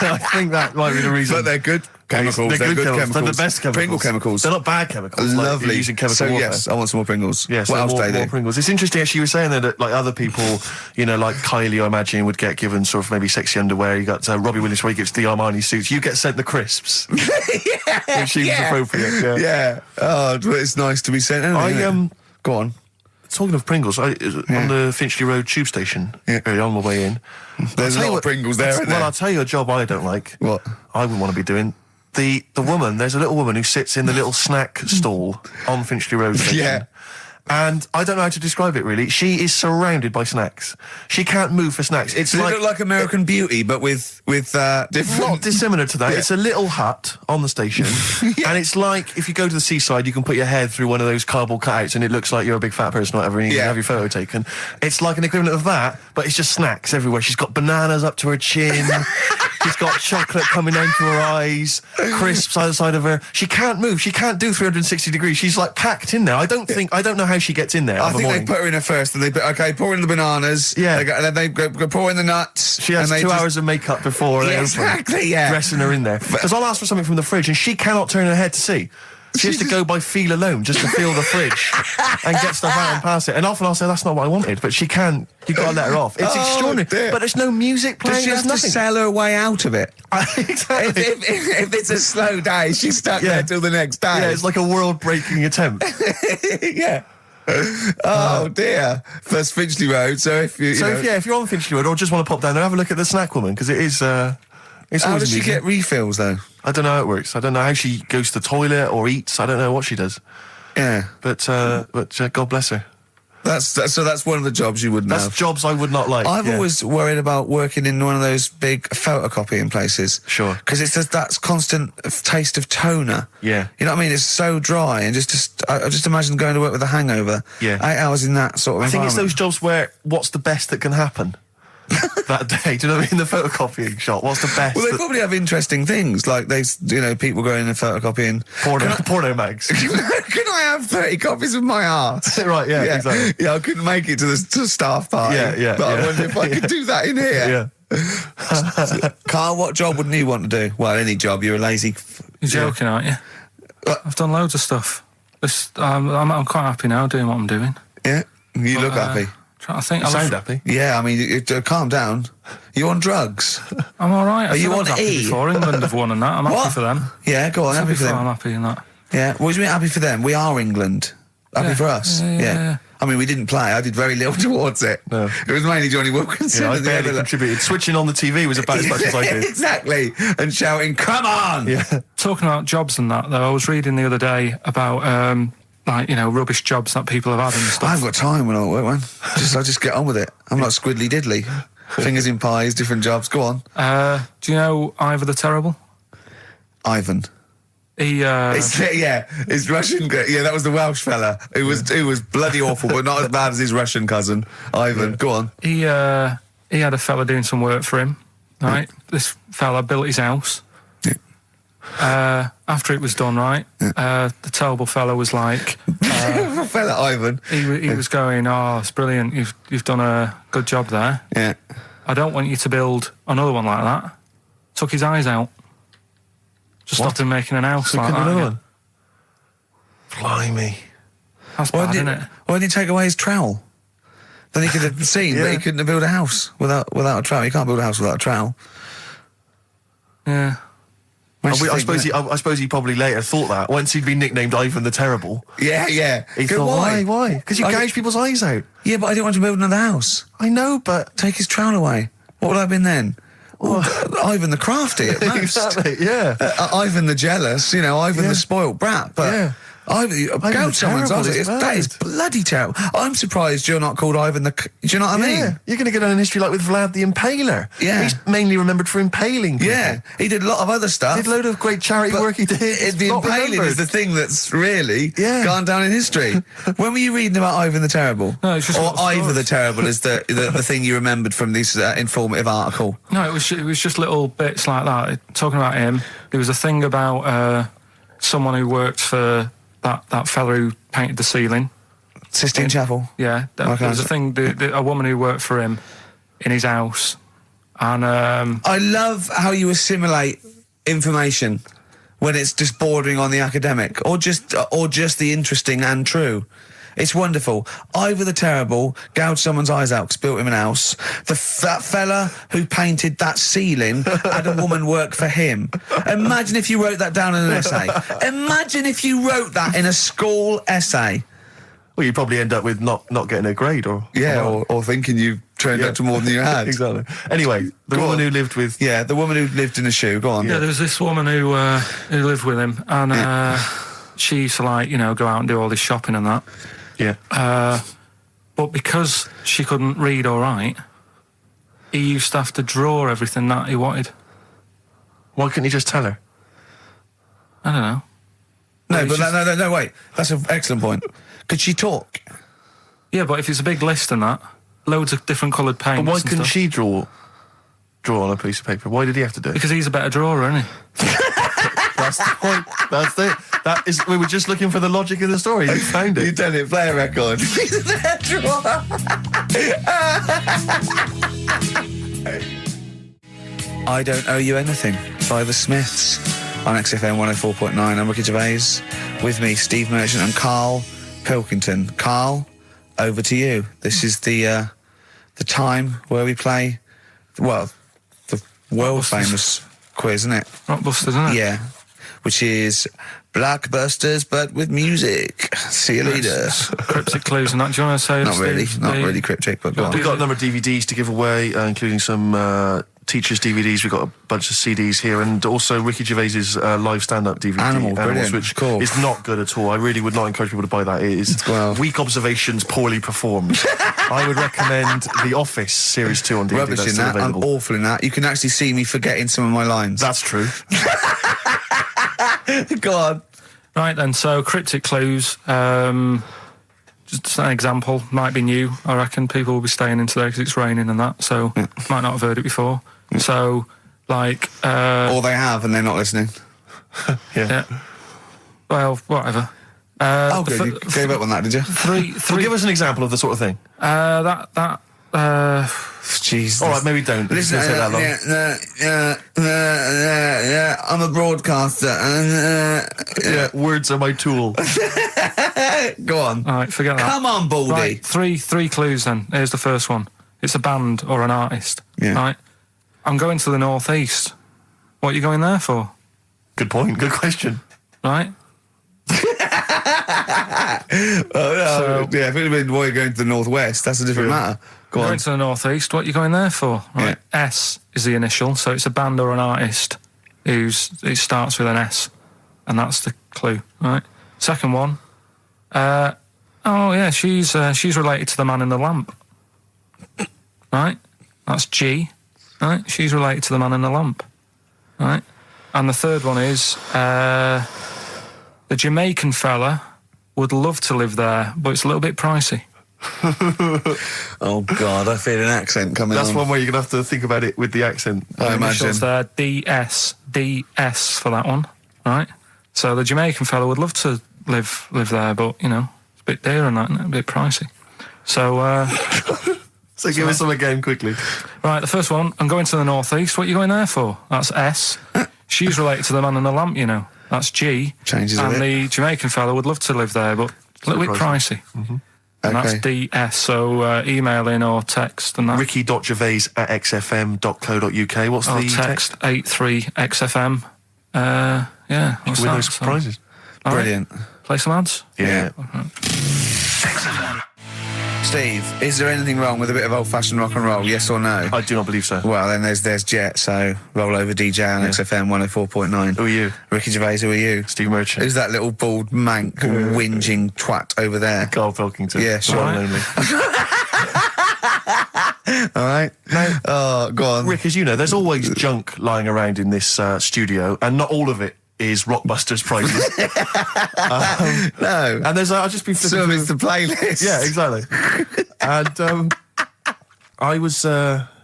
I think that might be the reason. But they're good chemicals. They're good chemicals. They're the best chemicals. Pringle chemicals. They're not bad chemicals. Like Lovely. you're using chemical warfare. Yes, I want some more Pringles. Yes, what else do they more do? Pringles. It's interesting, actually, you were saying that like other people, like Kylie, I imagine, would get given sort of maybe sexy underwear. You got Robbie Williams, where he gets the Armani suits. You get sent the crisps. Yeah, which seems appropriate. Yeah. Oh, but it's nice to be sent. Anything, Go on. Talking of Pringles, on the Finchley Road tube station, early on my way in, there's a lot of Pringles there, isn't there? Well, I'll tell you a job I don't like. What? I wouldn't want to be doing. The woman, there's a little woman who sits in the little snack stall on Finchley Road station. Yeah. And I don't know how to describe it, really. She is surrounded by snacks. She can't move for snacks. It's Does it look like American Beauty, but with different... Not dissimilar to that. Yeah. It's a little hut on the station. And it's like, if you go to the seaside, you can put your head through one of those cardboard cutouts and it looks like you're a big fat person or whatever, and you can have your photo taken. It's like an equivalent of that, but it's just snacks everywhere. She's got bananas up to her chin. She's got chocolate coming down to her eyes, crisps either side of her. She can't move. She can't do 360 degrees. She's like packed in there. I don't know how she gets in there. I think they put her in there first, and pour in the bananas. Yeah. And then they go pour in the nuts. She has 2 hours of makeup before they open. Exactly, yeah. Dressing her in there. Because I'll ask for something from the fridge, and she cannot turn her head to see. She has to go by feel alone, just to feel the fridge and get stuff out and pass it. And often I'll say, that's not what I wanted, but she can't. You've got to let her off. It's extraordinary. Dear. But there's no music playing. Does she have there's to nothing. sell her way out of it? Exactly. If it's a slow day, she's stuck there till the next day. Yeah, it's like a world-breaking attempt. Yeah. Oh dear. First Finchley Road. So if you're on Finchley Road or just want to pop down there, have a look at the snack woman, because it is. It's how always does she amusing. get refills though? I don't know how it works. I don't know how she goes to the toilet or eats. I don't know what she does. Yeah. But God bless her. That's one of the jobs you wouldn't That's have. jobs I would not like. I've always worried about working in one of those big photocopying places. Sure. Because it's just that constant taste of toner. Yeah. You know what I mean? It's so dry, and I just imagine going to work with a hangover. Yeah. 8 hours in that sort of I think it's environment. those jobs where what's the best that can happen that day? Do you know what I mean? The photocopying shop. What's the best? Well, they probably have interesting things, like people going and photocopying. Porno mags. Can I have 30 copies of my art? Right, yeah, exactly. Yeah, I couldn't make it to the staff party. Yeah, But I wonder if I could do that in here. Yeah. Carl, what job wouldn't you want to do? Well, any job. You're a lazy... You're joking, aren't you? I've done loads of stuff. I'm quite happy now doing what I'm doing. Yeah? You look happy. Trying to think. You sound happy. Yeah, I mean, calm down. You on drugs? I'm all right. Are you on happy E? before England have won and that. I'm happy What? for them. Yeah, go on, happy for them. I'm happy in that. Yeah, what do you mean happy for them? We are England. Happy for us. Yeah. I mean, we didn't play. I did very little towards it. No. It was mainly Johnny Wilkinson. Yeah, I and the barely other- contributed. Switching on the TV was about as much as I did. Exactly. And shouting, come on! Yeah. Talking about jobs and that, though, I was reading the other day about rubbish jobs that people have had and I stuff. haven't got time when I work, man. I just get on with it. I'm like Squiddly Diddly. Fingers in pies, different jobs. Go on. Do you know Ivor the Terrible? Ivan. He His Russian. Yeah, that was the Welsh fella. It was bloody awful, but not as bad as his Russian cousin, Ivan. Go on. he had a fella doing some work for him. Right, this fella built his house. Yeah. After it was done, right, the terrible fella was like, Fella Ivan. he was going, "Oh, it's brilliant. You've done a good job there. Yeah. I don't want you to build another one like that." Took his eyes out. Just stopped him making an house like that. Another one. Blimey. That's bad, isn't it? Why didn't he take away his trowel? Then he could have seen that he couldn't have built a house without a trowel. You can't build a house without a trowel. Yeah. Makes you I think, suppose he probably later thought that once he'd been nicknamed Ivan the Terrible. Yeah. He thought, why? Because you gouge people's eyes out. Yeah, but I didn't want to build another house. I know, but Take his trowel away. What would I have been then? Ivan the crafty at most. exactly, yeah. Ivan the jealous, Ivan the spoilt brat. But Yeah. Ivan the someone's Terrible eyes. is That mad. is bloody terrible. I'm surprised you're not called Ivan the... Do you know what I mean? Yeah, you're going to go down in history like with Vlad the Impaler. Yeah. He's mainly remembered for impaling people. Yeah, he did a lot of other stuff. Did a load of great charity But work he did. The Not impaling remembered. is the thing that's really gone down in history. When were you reading about Ivan the Terrible? No, it's just or little Ivor stories. the Terrible is the thing you remembered from this informative article. No, it was just little bits like that. Talking about him, there was a thing about someone who worked for that fella who painted the ceiling. Sistine Chapel. Yeah, there was a thing. A woman who worked for him in his house, and I love how you assimilate information when it's just bordering on the academic, or just the interesting and true. It's wonderful. Ivor the Terrible gouged someone's eyes out 'cause built him an house. That fella who painted that ceiling had a woman work for him. Imagine if you wrote that down in an essay. Imagine if you wrote that in a school essay. Well, you'd probably end up with not getting a grade or... or thinking you turned out to more than you had. Exactly. Anyway, the woman who lived with... Yeah, the woman who lived in a shoe. Go on. yeah, there was this woman who lived with him, and she used to go out and do all this shopping and that. Yeah. But because she couldn't read or write, he used to have to draw everything that he wanted. Why couldn't you just tell her? I don't know. No, It's but no, wait. That's an excellent point. Could she talk? Yeah, but if it's a big list and that, loads of different coloured paints. But why and couldn't stuff. she draw on a piece of paper? Why did he have to do it? Because he's a better drawer, isn't he? That's the point. That's it. That is. We were just looking for the logic of the story. You found You it. done it. Play a record. I Don't Owe You Anything by The Smiths on XFM 104.9. I'm Ricky Gervais. With me, Steve Merchant and Karl Pilkington. Karl, over to you. This is the time where we play, the world famous quiz, isn't it? Rockbusters, isn't it? Yeah. Which is Blockbusters, but with music. See you later. Cryptic clues and that. Do you want to say? Not really, Steve, not really cryptic, but go on. We've got a number of DVDs to give away, including some teachers' DVDs. We've got a bunch of CDs here, and also Ricky Gervais's live stand-up DVD, Animals, brilliant. which Cool. is not good at all. I really would not encourage people to buy that. It is Well. weak observations, poorly performed. I would recommend The Office Series 2 on DVD. Rubbish That's in still that. I'm available. awful in that. You can actually see me forgetting some of my lines. That's true. Go on. Right then, so cryptic clues. Just an example, might be new. I reckon people will be staying in today because it's raining and that, so might not have heard it before. So, like, Or they have and they're not listening. yeah. Well, whatever. Oh, good. You gave up on that, did you? Well, give us an example of the sort of thing. Jesus. All right, maybe don't. Listen, It's gonna take that long. I'm a broadcaster. Yeah, words are my tool. Go on. All right, forget that. Come on, Baldy. Right, three clues then. Here's the first one. It's a band or an artist. Yeah. Right. I'm going to the northeast. What are you going there for? Good point. Good question. Right. Yeah, if it had been why you're going to the northwest, that's a different matter. Go I'm on. going to the northeast. What are you going there for? Right. Yeah. S is the initial, so it's a band or an artist it starts with an S, and that's the clue. Right. Second one. She's related to the man in the lamp. Right. That's G. Right. She's related to the man in the lamp. Right. And the third one is the Jamaican fella would love to live there, but it's a little bit pricey. Oh, God, I feel an accent coming That's on. one where you're going to have to think about it with the accent. I imagine. Initials there, DS for that one. right? So the Jamaican fellow would love to live there, but, it's a bit dear and that, isn't it? A bit pricey. So, So give us some again quickly. right, the first one, I'm going to the northeast. What are you going there for? That's S. She's related to the man in the lamp, That's G. Changes a and bit. the Jamaican fellow would love to live there, but a little bit pricey. Mm-hmm. And Okay. that's DS, so email in or text and that. Ricky.gervais@xfm.co.uk. What's or the text 83XFM. Yeah, what's Win that? those prizes. All right, Brilliant. play some ads? Yeah. Steve, is there anything wrong with a bit of old-fashioned rock and roll? Yes or no? I do not believe so. Well, then there's Jet, so roll over DJ on XFM 104.9. Who are you? Ricky Gervais, who are you? Steve Merchant. Who's that little bald mank whinging twat over there? Karl Pilkington. Yeah, sure. The one and only. All right? No. Oh, go on. Rick, as you know, there's always junk lying around in this studio, and not all of it is Rockbusters prizes. No. And there's I've just been flipping Some of through. it's the playlist. Yeah, exactly. And I was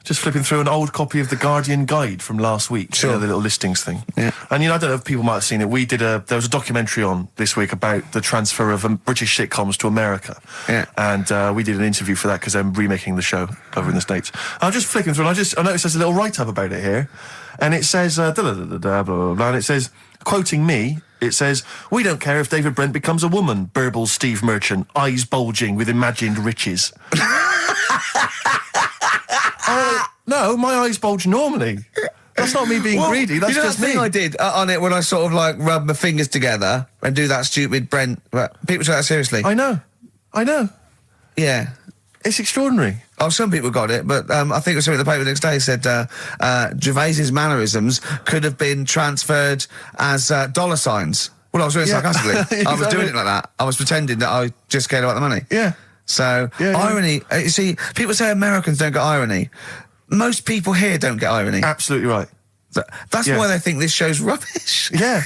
just flipping through an old copy of the Guardian Guide from last week. Sure. The little listings thing. Yeah. And I don't know if people might have seen it. There was a documentary on this week about the transfer of British sitcoms to America. Yeah. And we did an interview for that because they're remaking the show over in the States. I'm just flicking through and I noticed there's a little write-up about it here. And it says, blah, blah, blah, blah, blah, and it says, quoting me, it says, "We don't care if David Brent becomes a woman," burbles Steve Merchant, eyes bulging with imagined riches. No, my eyes bulge normally. That's not me being greedy, that's just that me. thing I did on it when I sort of rub my fingers together and do that stupid Brent... People take that seriously. I know. Yeah. It's extraordinary. Oh, some people got it, but I think it was something in the paper the next day said Gervais's mannerisms could have been transferred as dollar signs. Well, I was doing it sarcastically. I was doing it like that. I was pretending that I just cared about the money. Yeah. So, irony... you see, people say Americans don't get irony. Most people here don't get irony. Absolutely right. That's Yeah. why they think this show's rubbish. Yeah,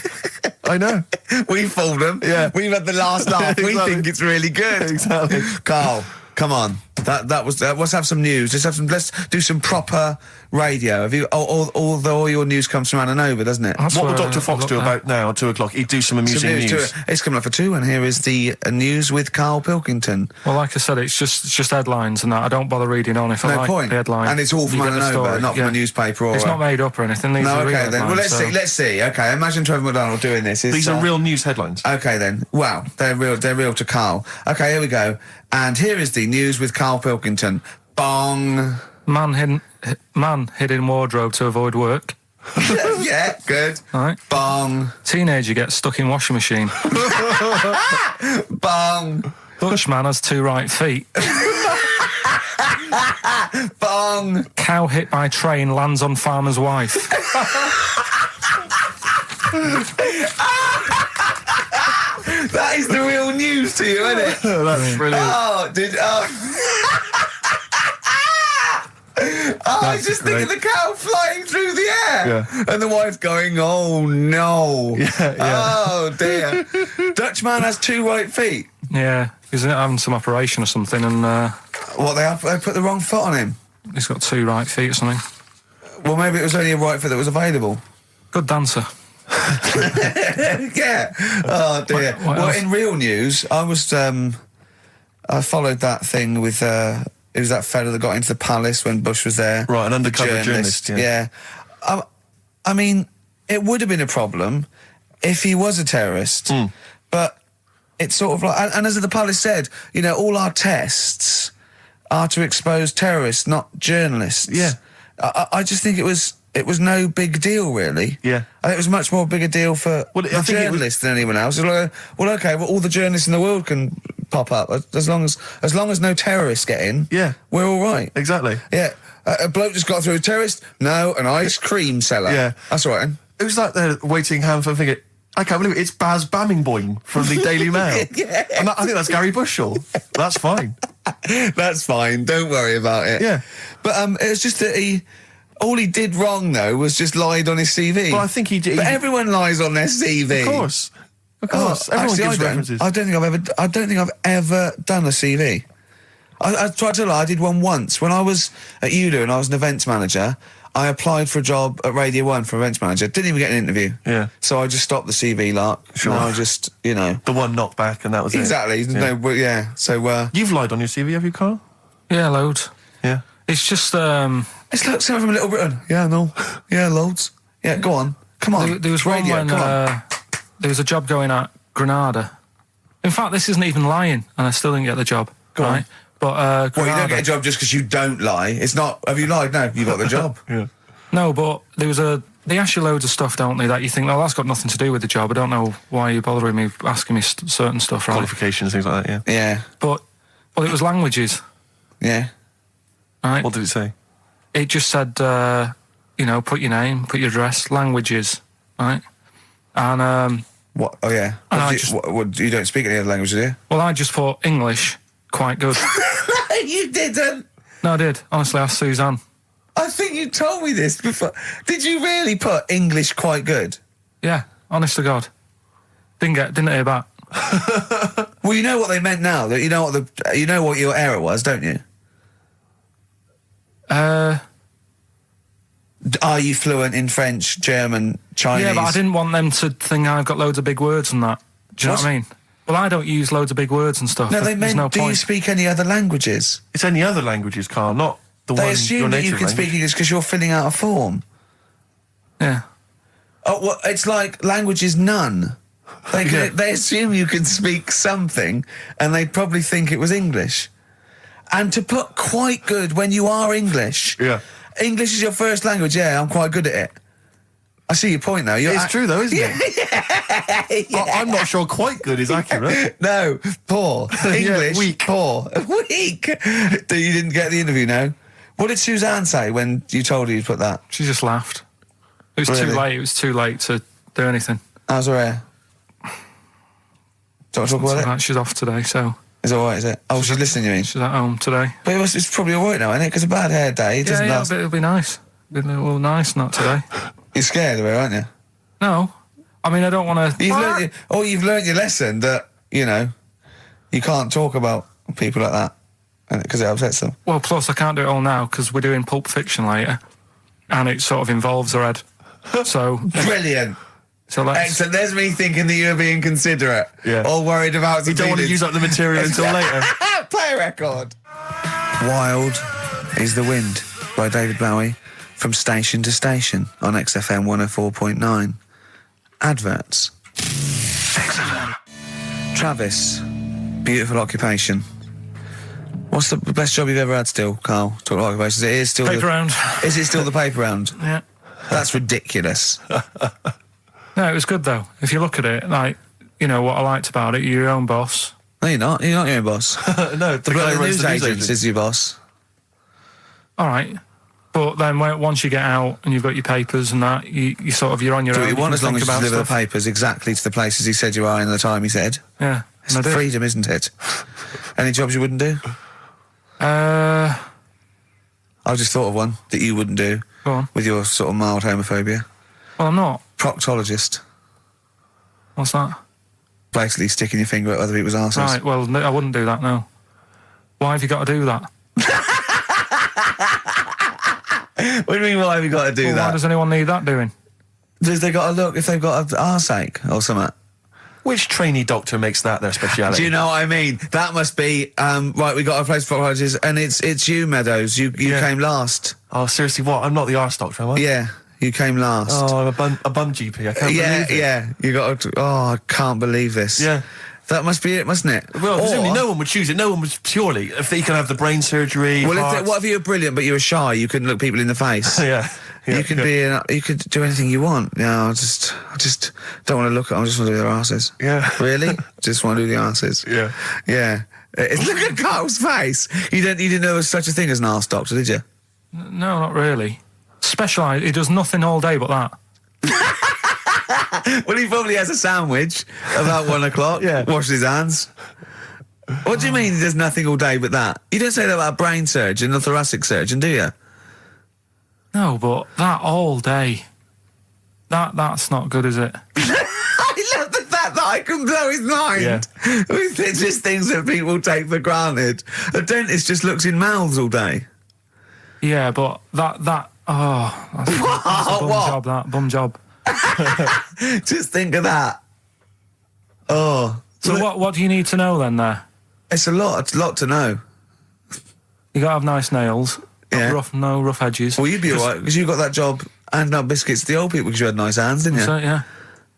I know. We fooled them. Yeah. We've had the last laugh. We Exactly. think it's really good. Exactly. Carl, come on. Let's have some news. Let's do some proper radio. Have you? All your news comes from Anna Nova, doesn't it? That's What will where Dr. Fox I do looked about now at 2 o'clock? He'd do some Some amusing news news. to it. It's coming up for 2, and here is the news with Karl Pilkington. Well, like I said, it's just headlines and that. I don't bother reading on if I No like point. the headline. And it's all from You get Anna the Nova, story, not from a newspaper or... It's not made up or anything. These No, are real okay then. Well, headlines, let's see. Okay, imagine Trevor McDonald doing this. These are real news headlines. Okay then. Wow, they're real to Karl. Okay, here we go. And here is the news with Karl Pilkington. Bong. Man hid in wardrobe to avoid work. Yeah, good. All right. Bong. Teenager gets stuck in washing machine. Bong. Dutchman has 2 right feet. Bong. Cow hit by train lands on farmer's wife. That is the real news to you, isn't it? That's brilliant. I was just thinking the cow flying through the air. Yeah. And the wife going, oh no. Yeah. Oh dear. Dutchman has 2 right feet. Yeah, he's having some operation or something, and What, they put the wrong foot on him? he's got 2 right feet or something. Well, maybe it was only a right foot that was available. Good dancer. Yeah. Oh dear. What Well, else? in real news, I was I followed that thing with it was that fella that got into the palace when Bush was there. Right, an The undercover journalist, yeah. I mean, it would have been a problem if he was a terrorist, but it's sort of like, and as the palace said, all our tests are to expose terrorists, not journalists. Yeah. I just think it was no big deal, really. Yeah. I think it was much more big a deal for Well, I the think it was- journalists than anyone else. It's like, well, okay, well, all the journalists in the world can pop up as long as no terrorists get in. Yeah. We're all right. Exactly. Yeah. A bloke just got through a terrorist. No, an ice cream seller. Yeah. That's all right. Then. It was like the waiting hand for thinking, I can't believe it, it's Baz Bammingboim from the Daily Mail. Yeah. And I think that's Gary Bushell. That's fine. That's fine. Don't worry about it. Yeah. But it was just that all he did wrong though was just lied on his CV. Well, I think he did. But everyone lies on their CV. Of course. Everyone Actually, gives references. I don't think I've ever done a CV. I tried to lie. I did one once when I was at ULU and I was an events manager. I applied for a job at Radio 1 for events manager. Didn't even get an interview. Yeah. So I just stopped the CV lark. Sure. Now I just, The one knocked back, and that was exactly. it. No, well, yeah. So You've lied on your CV, have you, Carl? Yeah, loads. Yeah. It's just it's like someone from Little Britain. Yeah, no. Yeah, loads. Yeah, go on. Come on. there was one Radio, when come on. there was a job going at Granada. In fact, this isn't even lying, and I still didn't get the job. Go on. right? But Well, you Granada, don't get a job just because you don't lie. It's not. Have you lied? No, you got the job. Yeah. No, but there was they ask you loads of stuff, don't they, that you think, well, that's got nothing to do with the job. I don't know why you're bothering me, asking me certain stuff, right? Qualifications, things like that, yeah. Yeah. But, well, it was languages, Yeah. right? What did it say? It just said, put your name, put your address, languages, right? And, What? Oh, yeah. And I You don't speak any other language, do you? well, I just thought English, quite good. You didn't. No, I did. Honestly, asked Suzanne. I think you told me this before. Did you really put English quite good? Yeah, honest to God. Didn't hear back. Well, you know what they meant now. That you know what your error was, don't you? Are you fluent in French, German, Chinese? Yeah, but I didn't want them to think I've got loads of big words and that. Do you know what I mean? Well, I don't use loads of big words and stuff. No, they There's meant. no Do you point. speak any other languages? It's any other languages, Carl, not the They one your assume that native you can language. speak English because you're filling out a form. Yeah. Oh, well, it's like language is none. They assume you can speak something, and they probably think it was English. And to put quite good when you are English. Yeah. English is your first language. Yeah, I'm quite good at it. I see your point now. It's true, though, isn't it? I'm not sure quite good is accurate. No, poor. English, weak. poor. Weak. You didn't get the interview, no? What did Suzanne say when you told her you'd put that? She just laughed. It was Really? too late. It was too late to do anything. How's her hair? Do you want to talk about it? Right, she's off today, so Is it alright, is it? Oh, she's listening, you mean? she's at home today. But it's probably alright now, isn't it? Because a bad hair day, it doesn't last. but it'll be nice. It'll be a little nice, not today. You're scared of her, aren't you? No. I mean, I don't want to... You've learned your lesson that, you can't talk about people like that because it upsets them. Well, plus I can't do it all now because we're doing Pulp Fiction later and it sort of involves her head. So... Brilliant. So let's... Excellent. There's me thinking that you're being considerate. Yeah. Or worried about You don't want to use up the material until later. Play a record. Wild is the Wind by David Bowie from station to station on XFM 104.9. Adverts. XFM. Travis, beautiful occupation. What's the best job you've ever had still, Carl? Talk about occupations. It is still Paper round. Is it still the paper round? Yeah. That's ridiculous. No, it was good though. If you look at it, like, what I liked about it, you're your own boss. No, you're not. You're not your own boss. No, the guy The who runs news the news agent agent. is your boss. All right. But then once you get out and you've got your papers and that, you're on your Do own. what you want can as long think as you about deliver the stuff. papers exactly to the places he said you are in the time he said. Yeah. It's and I did. freedom, isn't it? Any jobs you wouldn't do? Go I just thought of one that you wouldn't do on. with your sort of mild homophobia. Well, I'm not. Proctologist. What's that? Basically sticking your finger at other people's arses. Right, well, no, I wouldn't do that, no. Why have you got to do that? What do you mean, why have you got to do Well, that? why does anyone need that doing? Does they got to look if they've got an arseache or something? Which trainee doctor makes that their speciality? Do you know what I mean? That must be, right, we got a place for proctologists, and it's you, Meadows. You came last. Oh, seriously, what? I'm not the arse doctor, am I? Yeah, you came last. Oh, I'm a bum GP. I can't yeah, believe it. yeah. You got to, I can't believe this. Yeah. That must be it, mustn't it? Well, presumably Or- no one would choose it. No one would purely. If they can have the brain surgery. Well, heart. what if you're brilliant but you were shy? You couldn't look people in the face. yeah. You could you could do anything you want. Yeah, I just don't want to look at them. I just want to do their asses. Yeah. Really? Just want to do the asses. Yeah. Yeah. Look at Carl's face. You didn't know there was such a thing as an arse doctor, did you? No, not really. Specialised, he does nothing all day but that. Well, he probably has a sandwich about 1 o'clock. Yeah. Washes his hands. What do you mean he does nothing all day but that? You don't say that about a brain surgeon or thoracic surgeon, do you? No, but that all day. That's not good, is it? I love the fact that I can blow his mind Yeah. with just things that people take for granted. A dentist just looks in mouths all day. Yeah, but that Oh, that's a bum What? job, that. Bum job. Just think of that. Oh. So what do you need to know then there? It's a lot to know. You got to have nice nails. Yeah. No rough edges. Well, you'd be alright, because you got that job handing out biscuits to the old people because you had nice hands, didn't you? So, yeah.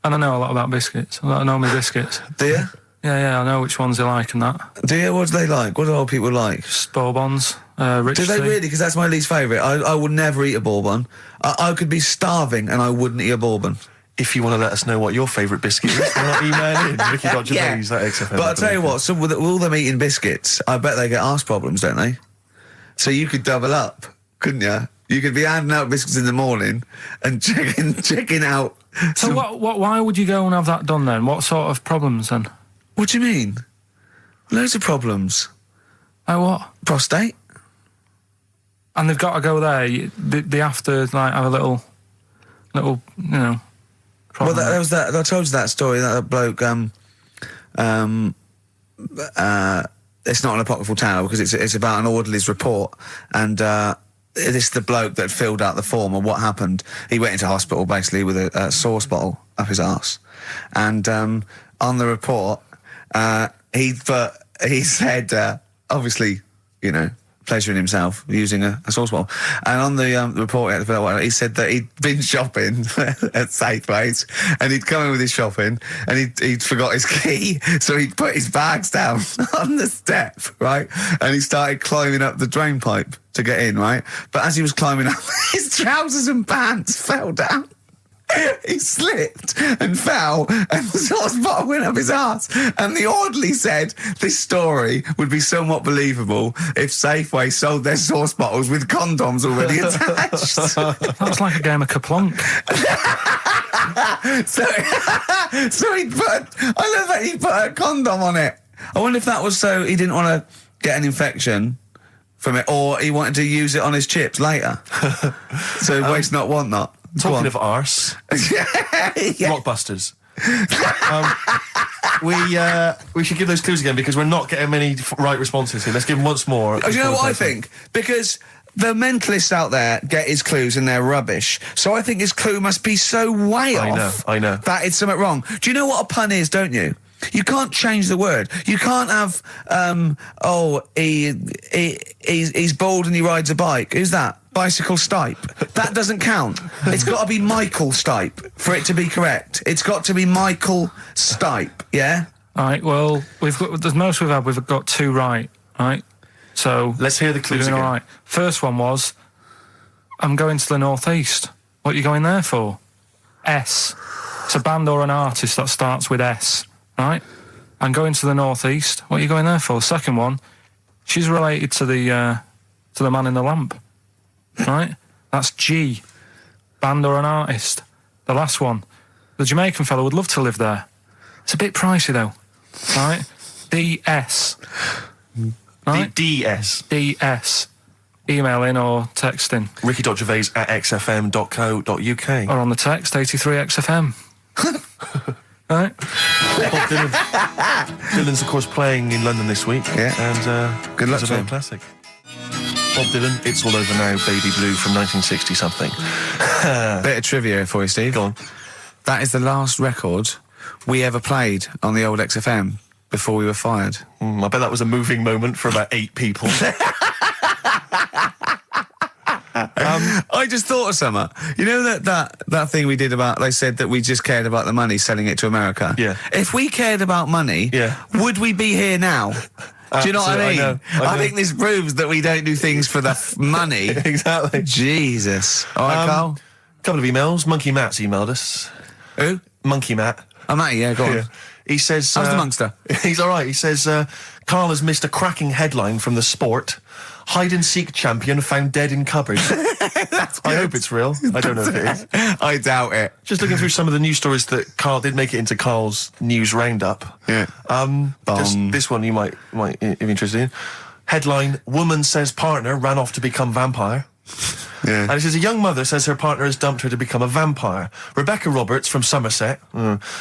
And I know a lot about biscuits. I know my biscuits. Do you? Yeah, I know which ones they like and that. Do you? What do they like? What do old people like? Bourbons, rich Do they tea. really? Because that's my least favourite. I would never eat a bourbon. I could be starving and I wouldn't eat a bourbon. If you want to let us know what your favourite biscuit is, why not email in Ricky.Gervais at XFM. But I'll tell you what, with all them eating biscuits, I bet they get arse problems, don't they? So you could double up, couldn't you? You could be handing out biscuits in the morning and checking out. So why would you go and have that done then? What sort of problems then? What do you mean? Loads of problems. Like what? Prostate. And they've got to go there. They have to like have a little, you know. Well, there was that. I told you that story. That bloke. It's not an apocryphal tale because it's about an orderly's report, and this is the bloke that filled out the form. And what happened? He went into hospital basically with a sauce bottle up his arse, and on the report, he said obviously, you know, pleasuring himself using a sauce bottle. And on the report, he said that he'd been shopping at Safeways and he'd come in with his shopping and he'd forgot his key, so he'd put his bags down on the step, right? And he started climbing up the drain pipe to get in, right? But as he was climbing up, his trousers and pants fell down. He slipped and fell, and the sauce bottle went up his arse. And the orderly said this story would be somewhat believable if Safeway sold their sauce bottles with condoms already attached. That's like a game of Kaplunk. So he I love that he put a condom on it. I wonder if that was so he didn't want to get an infection from it, or he wanted to use it on his chips later. So waste not, want not. Talking of arse, Blockbusters. We should give those clues again because we're not getting many right responses here. Let's give them once more. Do you know what I think? Because the mentalists out there get his clues and they're rubbish. So I think his clue must be so way off. I know. That it's something wrong. Do you know what a pun is, don't you? You can't change the word. You can't have, he's bald and he rides a bike. Who's that? Bicycle Stipe. That doesn't count. It's got to be Michael Stipe for it to be correct. It's got to be Michael Stipe, yeah? All right, well, the most we've got two right, right? So let's hear the clues again. All right. First one was, I'm going to the northeast. What are you going there for? S. It's a band or an artist that starts with S, right? I'm going to the northeast. What are you going there for? Second one, she's related to the man in the lamp. Right? That's G. Band or an artist. The last one. The Jamaican fellow would love to live there. It's a bit pricey though. Right? DS. Right? DS. DS. Email in or text in. Ricky.Gervais at xfm.co.uk. Or on the text, 83XFM. Right? Bob Dylan. Dylan's of course playing in London this week. Yeah. And good luck it's to a him. classic. Bob Dylan, It's All Over Now, Baby Blue from 1960-something. Bit of trivia for you, Steve. Go on. That is the last record we ever played on the old XFM before we were fired. I bet that was a moving moment for about 8 people. I just thought of something. You know that thing we did about, they said that we just cared about the money, selling it to America? Yeah. If we cared about money, would we be here now? Do you know what I mean? I know. I think this proves that we don't do things for the money. Exactly. Jesus. All right, Carl? Couple of emails. Monkey Matt's emailed us. Who? Monkey Matt. Oh, Matty, yeah, go on. Yeah. He says... How's the Monkster? He's all right. He says, Carl has missed a cracking headline from The Sport. Hide-and-seek champion found dead in cupboard. I hope it's real. I don't know if it is. I doubt it. Just looking through some of the news stories that Carl did make it into Carl's news roundup. Yeah. This one you might be interested in. Headline, woman says partner ran off to become vampire. Yeah. And it says, a young mother says her partner has dumped her to become a vampire. Rebecca Roberts from Somerset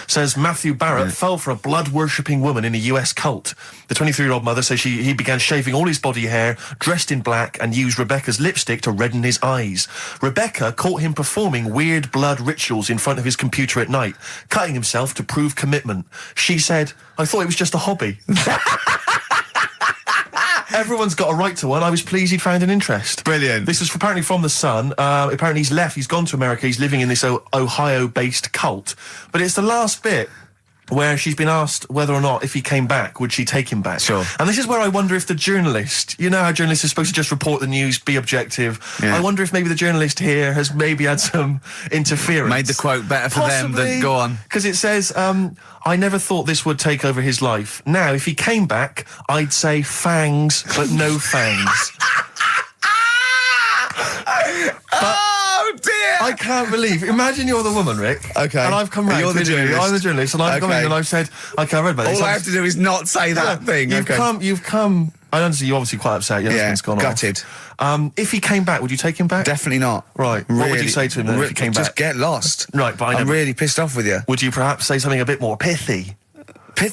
says Matthew Barrett fell for a blood-worshipping woman in a US cult. The 23-year-old mother says he began shaving all his body hair, dressed in black, and used Rebecca's lipstick to redden his eyes. Rebecca caught him performing weird blood rituals in front of his computer at night, cutting himself to prove commitment. She said, I thought it was just a hobby. Everyone's got a right to one. I was pleased he'd found an interest. Brilliant. This is apparently from The Sun. Apparently he's left. He's gone to America. He's living in this Ohio-based cult. But it's the last bit where she's been asked whether or not, if he came back, would she take him back? Sure. And this is where I wonder if the journalist, you know how journalists are supposed to just report the news, be objective. Yeah. I wonder if maybe the journalist here has maybe had some interference. Made the quote better for them than... Go on. Because it says, I never thought this would take over his life. Now, if he came back, I'd say fangs, but no fangs. Oh, dear! I can't believe. Imagine you're the woman, Rick. Okay. And I've come round. You're the journalist. I'm the journalist, and I've come in and I've said, okay, I read about this. All I have to do is not say that thing. You've come. I understand you're obviously quite upset. Your husband's gone gutted. off. If he came back, would you take him back? Definitely not. Right. What would you say to him then if he came just back? get lost. Right, but I'm really pissed off with you. Would you perhaps say something a bit more pithy?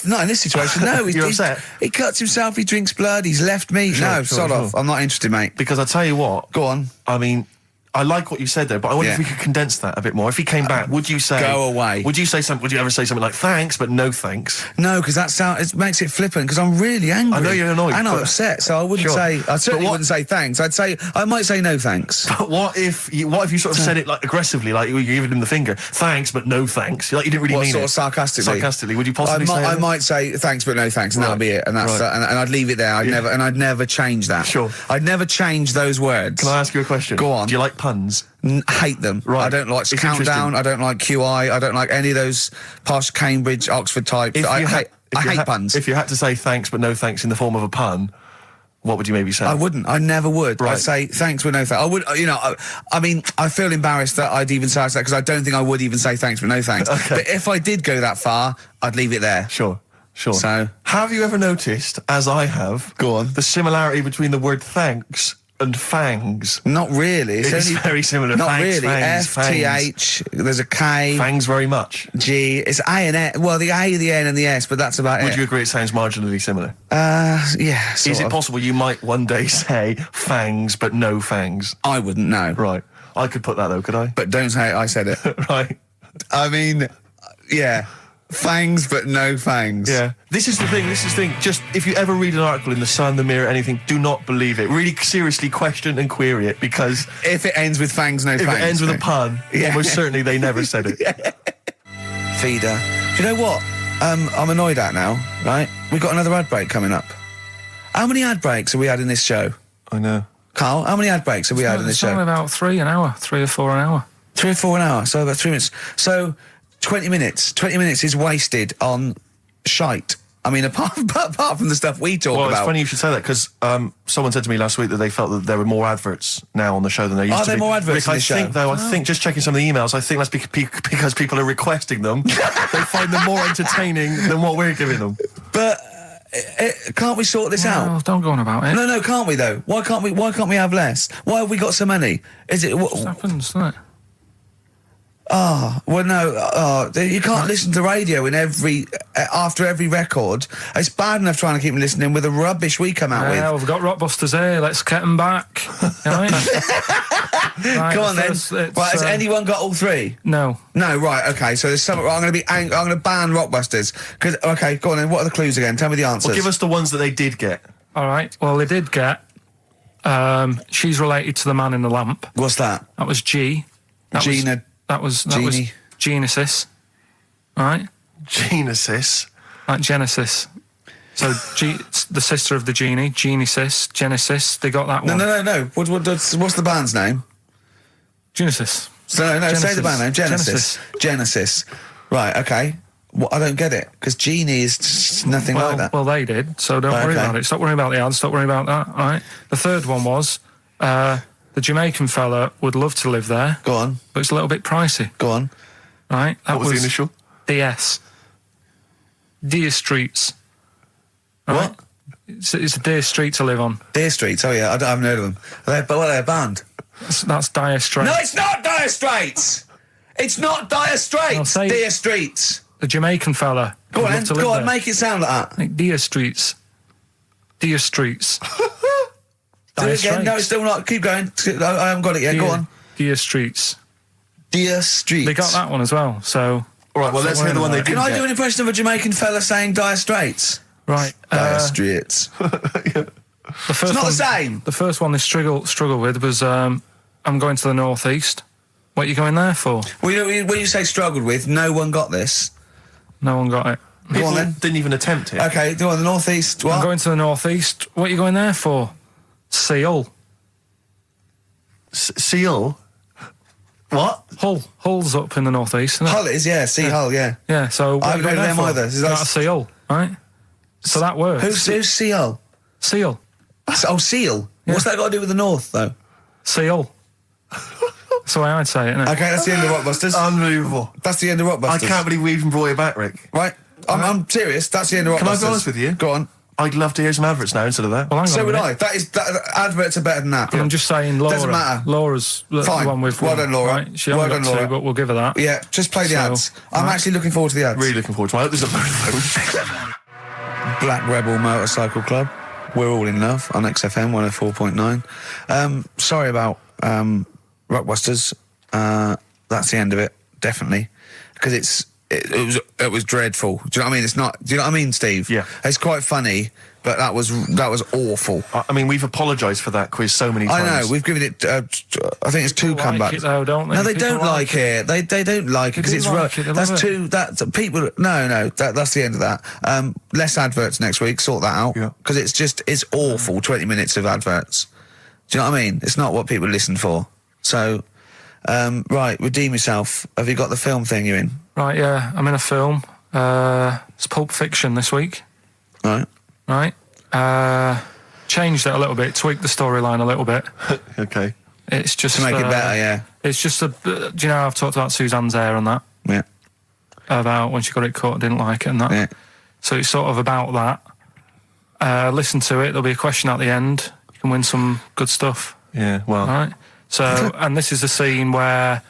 Not in this situation, no. You're upset? He cuts himself, he drinks blood, he's left me. Sure, sod off. I'm not interested, mate. Because I tell you what. Go on. I mean, I like what you said there, but I wonder if we could condense that a bit more. If he came back, would you say... Go away. Would you ever say something like, thanks, but no thanks? No, because it makes it flippant, because I'm really angry. I know you're annoyed. And I'm upset, so I wouldn't say... I certainly wouldn't say thanks. I might say no thanks. But what if you sort of said it like aggressively, like you're giving him the finger, thanks, but no thanks? Like you didn't really mean sort it. of sarcastically? Sarcastically, would you possibly say that? I might say thanks, but no thanks, and that'll be it. And that's and I'd leave it there. I'd never change that. Sure. I'd never change those words. Can I ask you a question? Go on. Do you like puns? Hate them. Right. I don't like It's Countdown. interesting. I don't like QI. I don't like any of those posh Cambridge, Oxford types. I hate puns. If you had to say thanks but no thanks in the form of a pun, what would you maybe say? I wouldn't. I never would. Right. I'd say thanks but no thanks. I would. I mean, I feel embarrassed that I'd even say that because I don't think I would even say thanks but no thanks. Okay. But if I did go that far, I'd leave it there. Sure. So, have you ever noticed, as I have, Go on. the similarity between the word thanks and fangs? Not really. It's very similar. Not Thanks, really. fangs, F-T-H, there's a K. Fangs very much. G. It's A and S. Well, the A, the N, and the S, but that's about Would it. you agree it sounds marginally similar? Yeah. Is it possible you might one day say fangs but no fangs? I wouldn't know. Right. I could put that though, could I? But don't say I said it. Right. I mean, yeah. Fangs, but no fangs. Yeah. This is the thing. Just, if you ever read an article in The Sun, The Mirror, anything, do not believe it. Really seriously question and query it, because... If it ends with fangs, no fangs. If it ends with a pun, almost certainly they never said it. Feeder. Do you know what? I'm annoyed at now, right? We've got another ad break coming up. How many ad breaks have we had in this show? I know. Carl, how many ad breaks have we had in this It's show? only about 3 or 4 an hour. 3 or 4 an hour, so about 3 minutes. So, 20 minutes. 20 minutes is wasted on shite. I mean, apart from the stuff we talk Well, about. it's funny you should say that, because someone said to me last week that they felt that there were more adverts now on the show than there used to be. Are there more adverts Rick, in the show? I think, just checking some of the emails, I think that's because people are requesting them. They find them more entertaining than what we're giving them. But can't we sort this out? Oh, don't go on about it. No, can't we though? Why can't we have less? Why have we got so many? Is it? It happens, doesn't it? Well, no. You can't listen to radio in after every record. It's bad enough trying to keep me listening with the rubbish we come out with. Yeah, we've got Rockbusters here. Let's get them back. Right? Right, Come on then. it's, Right, has anyone got all 3? No. No, right, okay. So there's some. I'm going to ban Rockbusters. Okay, go on then. What are the clues again? Tell me the answers. Well, give us the ones that they did get. All right. Well, they did get. She's related to the man in the lamp. What's that? That was G. Gina. That was Genie. Genesis. All right. Genesis. Like Genesis. So it's the sister of the genie. Genesis. They got that one. No. What's the band's name? Genesis. So no, say the band name. Genesis. Right. Okay. Well, I don't get it because Genie is just nothing like that. Well, they did. So don't worry about it. Stop worrying about the ads. Stop worrying about that. All right. The third one was the Jamaican fella would love to live there. Go on. But it's a little bit pricey. Go on. Right. That What was the initial? DS. Deer Streets. Right? What? It's a Deer Street to live on. Deer Street. Oh yeah, I haven't heard of them. Are they a band? That's Dire Straits. No, it's not Dire Straits. It's not Dire Straits. Dire Streets. The Jamaican fella. Go on, make it sound like that. Like Dire Streets. Dire Streets. Do it again. No, it's still not. Keep going. I haven't got it yet. Go on. Dire Streets. Dire Streets. They got that one as well, so... All right, well, let's hear the one they didn't Can I get. do an impression of a Jamaican fella saying Dire Straits? Right. Dire Straits. The first It's not one, the same. The first one they struggle with was I'm going to the northeast. What are you going there for? Well, when you say struggled with, no one got this. No one got it. Go on then. Didn't even attempt it. Okay, go on, the northeast. What? I'm going to the northeast. What are you going there for? Seal. Seal? What? Hull's up in the northeast, isn't it? Hull is, yeah. Sea Hull, yeah. Yeah, so what I are you haven't going heard there of them for? either. That's a seal, right? So that works. Who's Sea Hull? Seal. Oh, Seal. Yeah. What's that got to do with the north, though? Seal. That's the way I'd say it, isn't it? Okay, that's the end of Rockbusters. Unbelievable. That's the end of Rockbusters. I can't believe we even brought it back, Rick. Right? I'm serious. That's the end of Rockbusters. Can I be honest with you? Go on. I'd love to hear some adverts now instead of that. Well, hang on So a would minute. I. Adverts are better than that. I'm just saying Laura. Doesn't matter. Laura's the Fine. one with Well done, Laura. Right? She Well only done, got two, Laura. but we'll give her that. Yeah, just play the So, ads. I'm actually looking forward to the ads. Really looking forward to it. I hope there's a phone. Black Rebel Motorcycle Club. We're all in love on XFM 104.9. Sorry about Rockbusters. That's the end of it, definitely, because it was dreadful. Do you know what I mean? It's not. Do you know what I mean, Steve? Yeah. It's quite funny, but that was awful. I mean, we've apologised for that quiz so many times. I know. We've given it. I think it's two People comebacks. like it though, don't they? No, they People don't like it. They don't like it because do it's like it, they that's love it. too. That's people. No. That's the end of that. Less adverts next week. Sort that out. Yeah. Because it's awful. 20 minutes of adverts. Do you know what I mean? It's not what people listen for. So, right, redeem yourself. Have you got the film thing you're in? Right, yeah, I'm in a film. It's Pulp Fiction this week. Right. Right. Changed it a little bit, tweaked the storyline a little bit. Okay. It's just To make it better, yeah. It's just do you know I've talked about Suzanne's hair and that, Yeah. about when she got it cut, didn't like it and that. Yeah. So it's sort of about that. Listen to it. There'll be a question at the end. You can win some good stuff. Yeah, well. Right. So, and this is the scene where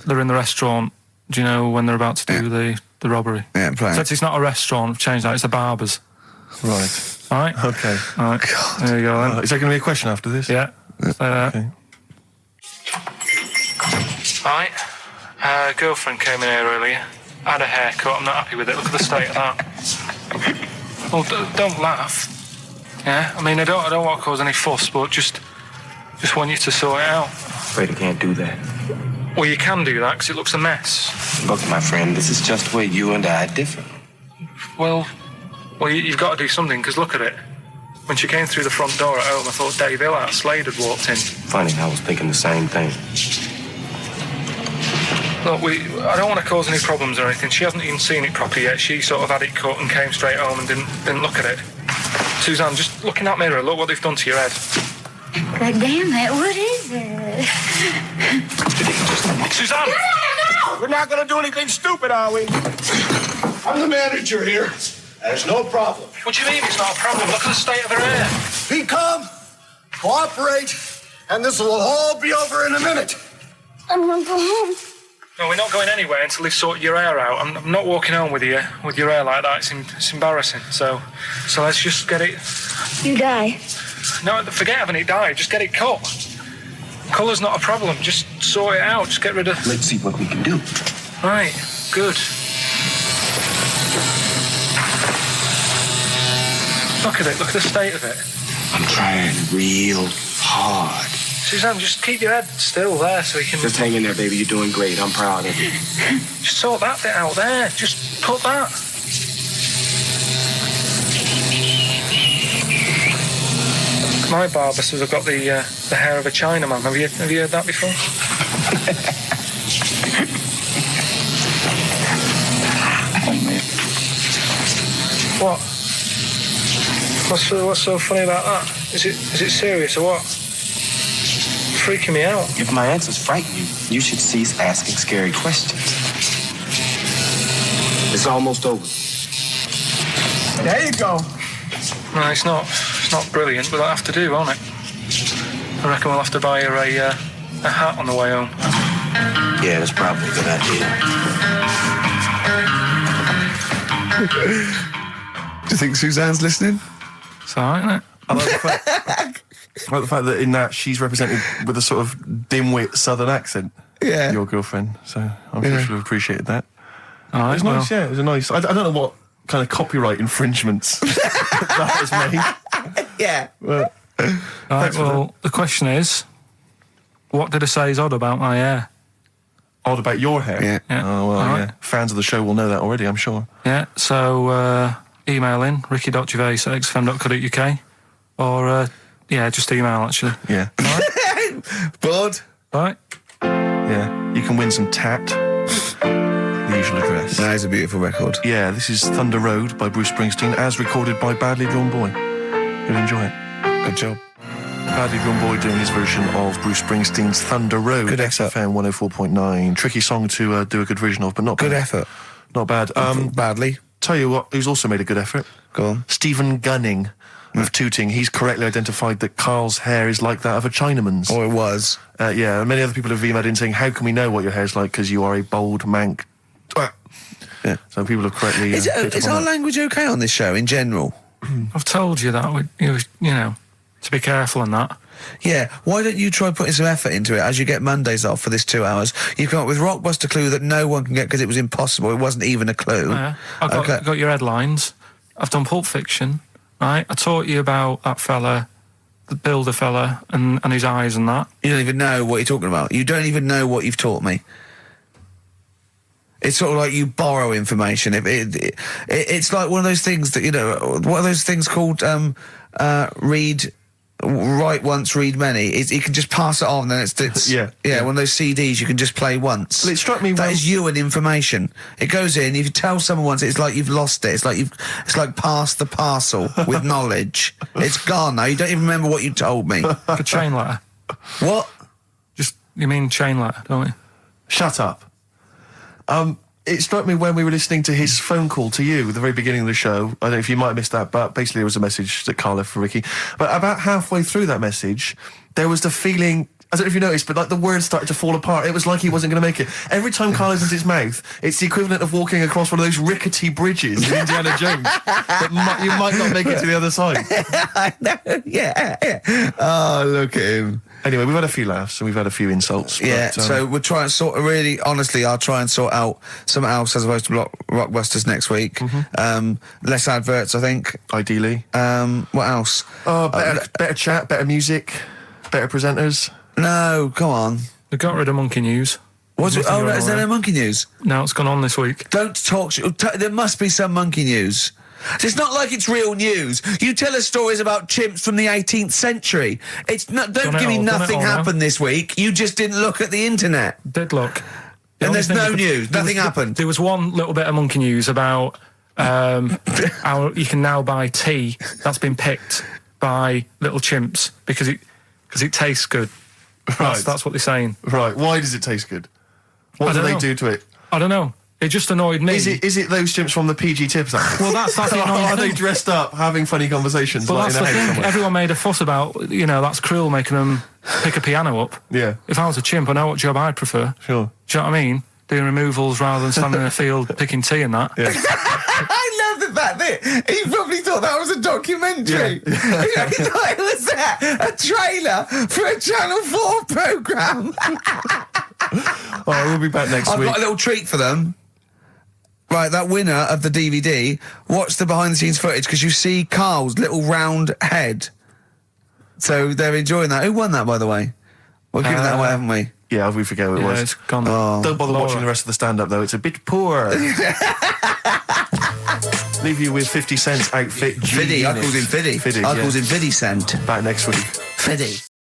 they're in the restaurant. Do you know when they're about to do the robbery? Yeah, play So it. it's not a restaurant. I've changed that. It's a barber's. Right. All right. Okay. All right. There you go then. Is there going to be a question after this? Yeah. Stay there. Okay. Right. Girlfriend came in here earlier. Had a haircut. I'm not happy with it. Look at the state of that. Well, don't laugh. Yeah. I mean, I don't want to cause any fuss, but just want you to sort it out. Afraid I can't do that. Well, you can do that because it looks a mess. Look, my friend, this is just where you and I differ. Well, you've got to do something because look at it. When she came through the front door at home, I thought Dave Hill out Slade had walked in. Funny, I was thinking the same thing. Look, I don't want to cause any problems or anything. She hasn't even seen it properly yet. She sort of had it cut and came straight home and didn't look at it. Suzanne, just look in that mirror. Look what they've done to your head. God damn it, what is it? Suzanne! We're not gonna do anything stupid, are we? I'm the manager here. There's no problem. What do you mean it's not a problem? Look at the state of her hair. Be calm, cooperate, and this will all be over in a minute. I'm gonna go home. No, we're not going anywhere until they sort your hair out. I'm not walking home with your hair like that. It's embarrassing. So let's just get it. You die. No, forget having it dyed. Just get it cut. Colour's not a problem. Just sort it out. Just get rid of... Let's see what we can do. Right. Good. Look at it. Look at the state of it. I'm trying real hard. Suzanne, just keep your head still there so you can... Just hang in there, baby. You're doing great. I'm proud of you. Just sort that bit out there. Just cut that. My barber says I've got the hair of a Chinaman. Have you heard that before? What? What's so funny about that? Is it serious or what? Freaking me out. If my answers frighten you, you should cease asking scary questions. It's almost over. There you go. No, it's not brilliant, but I have to do, won't it? I reckon we'll have to buy her a hat on the way home. Yeah, that's probably a good idea. Do you think Suzanne's listening? It's all right, isn't it? I like the fact that in that she's represented with a sort of dimwit southern accent. Yeah. Your girlfriend. So I'm sure she'll have appreciated that. All right, It was nice, yeah. It was a nice... I don't know what kind of copyright infringements that has made. Yeah. Well, All right, well, the question is, what did I say is odd about my hair? odd about your hair? Yeah. Oh, well, All yeah. right. Fans of the show will know that already, I'm sure. Yeah, so email in, ricky.gervais@xfm.co.uk or, just email, actually. Yeah. Bored? All right? Yeah. You can win some tat. The usual address. That is a beautiful record. Yeah, this is Thunder Road by Bruce Springsteen, as recorded by Badly Drawn Boy. You'll enjoy it. Good job. Badly Drawn Boy doing his version of Bruce Springsteen's Thunder Road. Good effort. XFM 104.9. Tricky song to do a good version of, but not Good bad. effort. Not bad. Badly. Tell you what, who's also made a good effort? Go on. Stephen Gunning of Tooting. He's correctly identified that Carl's hair is like that of a Chinaman's. Or it was. Yeah, and many other people have emailed in saying, how can we know what your hair's like because you are a bold mank. Yeah. So people have correctly... Is our language okay on this show in general? I've told you that, to be careful on that. Yeah, why don't you try putting some effort into it as you get Mondays off for this 2 hours? You come up with Rockbuster clue that no one can get because it was impossible. It wasn't even a clue. Yeah. I've got your headlines. I've done Pulp Fiction, right? I taught you about that fella, the builder fella, and his eyes and that. You don't even know what you're talking about. You don't even know what you've taught me. It's sort of like you borrow information. It's like one of those things that, what are those things called, write once, read many. You can just pass it on, then it's Yeah. one of those CDs you can just play once. Well, it struck me that when- is you and information. It goes in. If you tell someone once, it's like you've lost it. It's like passed the parcel with knowledge. It's gone now. You don't even remember what you told me. The chain letter. What? You mean chain letter, don't you? Shut up. It struck me when we were listening to his phone call to you at the very beginning of the show. I don't know if you might have missed that, but basically there was a message that Carl left for Ricky. But about halfway through that message, there was the feeling, I don't know if you noticed, but like the words started to fall apart. It was like he wasn't going to make it. Every time Carl opens his mouth, it's the equivalent of walking across one of those rickety bridges in Indiana Jones. That you might not make it to the other side. I know. Yeah. Oh, look at him. Anyway, we've had a few laughs and we've had a few insults. Yeah, but, so we'll try and honestly, I'll try and sort out something else as opposed to Rockbusters next week. Less adverts, I think. Ideally. What else? Better chat, better music, better presenters. No, come on. They got rid of Monkey News. What's it? Oh, no, is there no Monkey News? No, it's gone on this week. Don't talk. There must be some Monkey News. It's not like it's real news. You tell us stories about chimps from the 18th century. It's not. Don't give me nothing happened this week. You just didn't look at the internet. Did look. And there's no news. Nothing happened. There was one little bit of Monkey News about how you can now buy tea that's been picked by little chimps because it tastes good. Right. That's what they're saying. Right. Why does it taste good? What do they do to it? I don't know. It just annoyed me. Is it those chimps from the PG Tips Act? Well, that's the annoying Are thing. they dressed up, having funny conversations? But like that's in a the house thing. somewhere? Everyone made a fuss about, that's cruel making them pick a piano up. Yeah. If I was a chimp, I know what job I'd prefer. Sure. Do you know what I mean? Doing removals rather than standing in a field picking tea and that. Yeah. I love the fact that he probably thought that was a documentary. Yeah. He thought it was a trailer for a Channel 4 programme. Oh, we'll be back next I've week. got a little treat for them. Right, that winner of the DVD, watch the behind-the-scenes footage because you see Carl's little round head. So they're enjoying that. Who won that, by the way? We're giving that away, haven't we? Yeah, we forget what it was. It's gone. Don't bother Laura. watching the rest of the stand-up, though. It's a bit poor. Leave you with 50 Cent's outfit. Fiddy, I called him Fiddy. Fiddy, I yeah. called him Fiddy Cent. Back next week. Fiddy.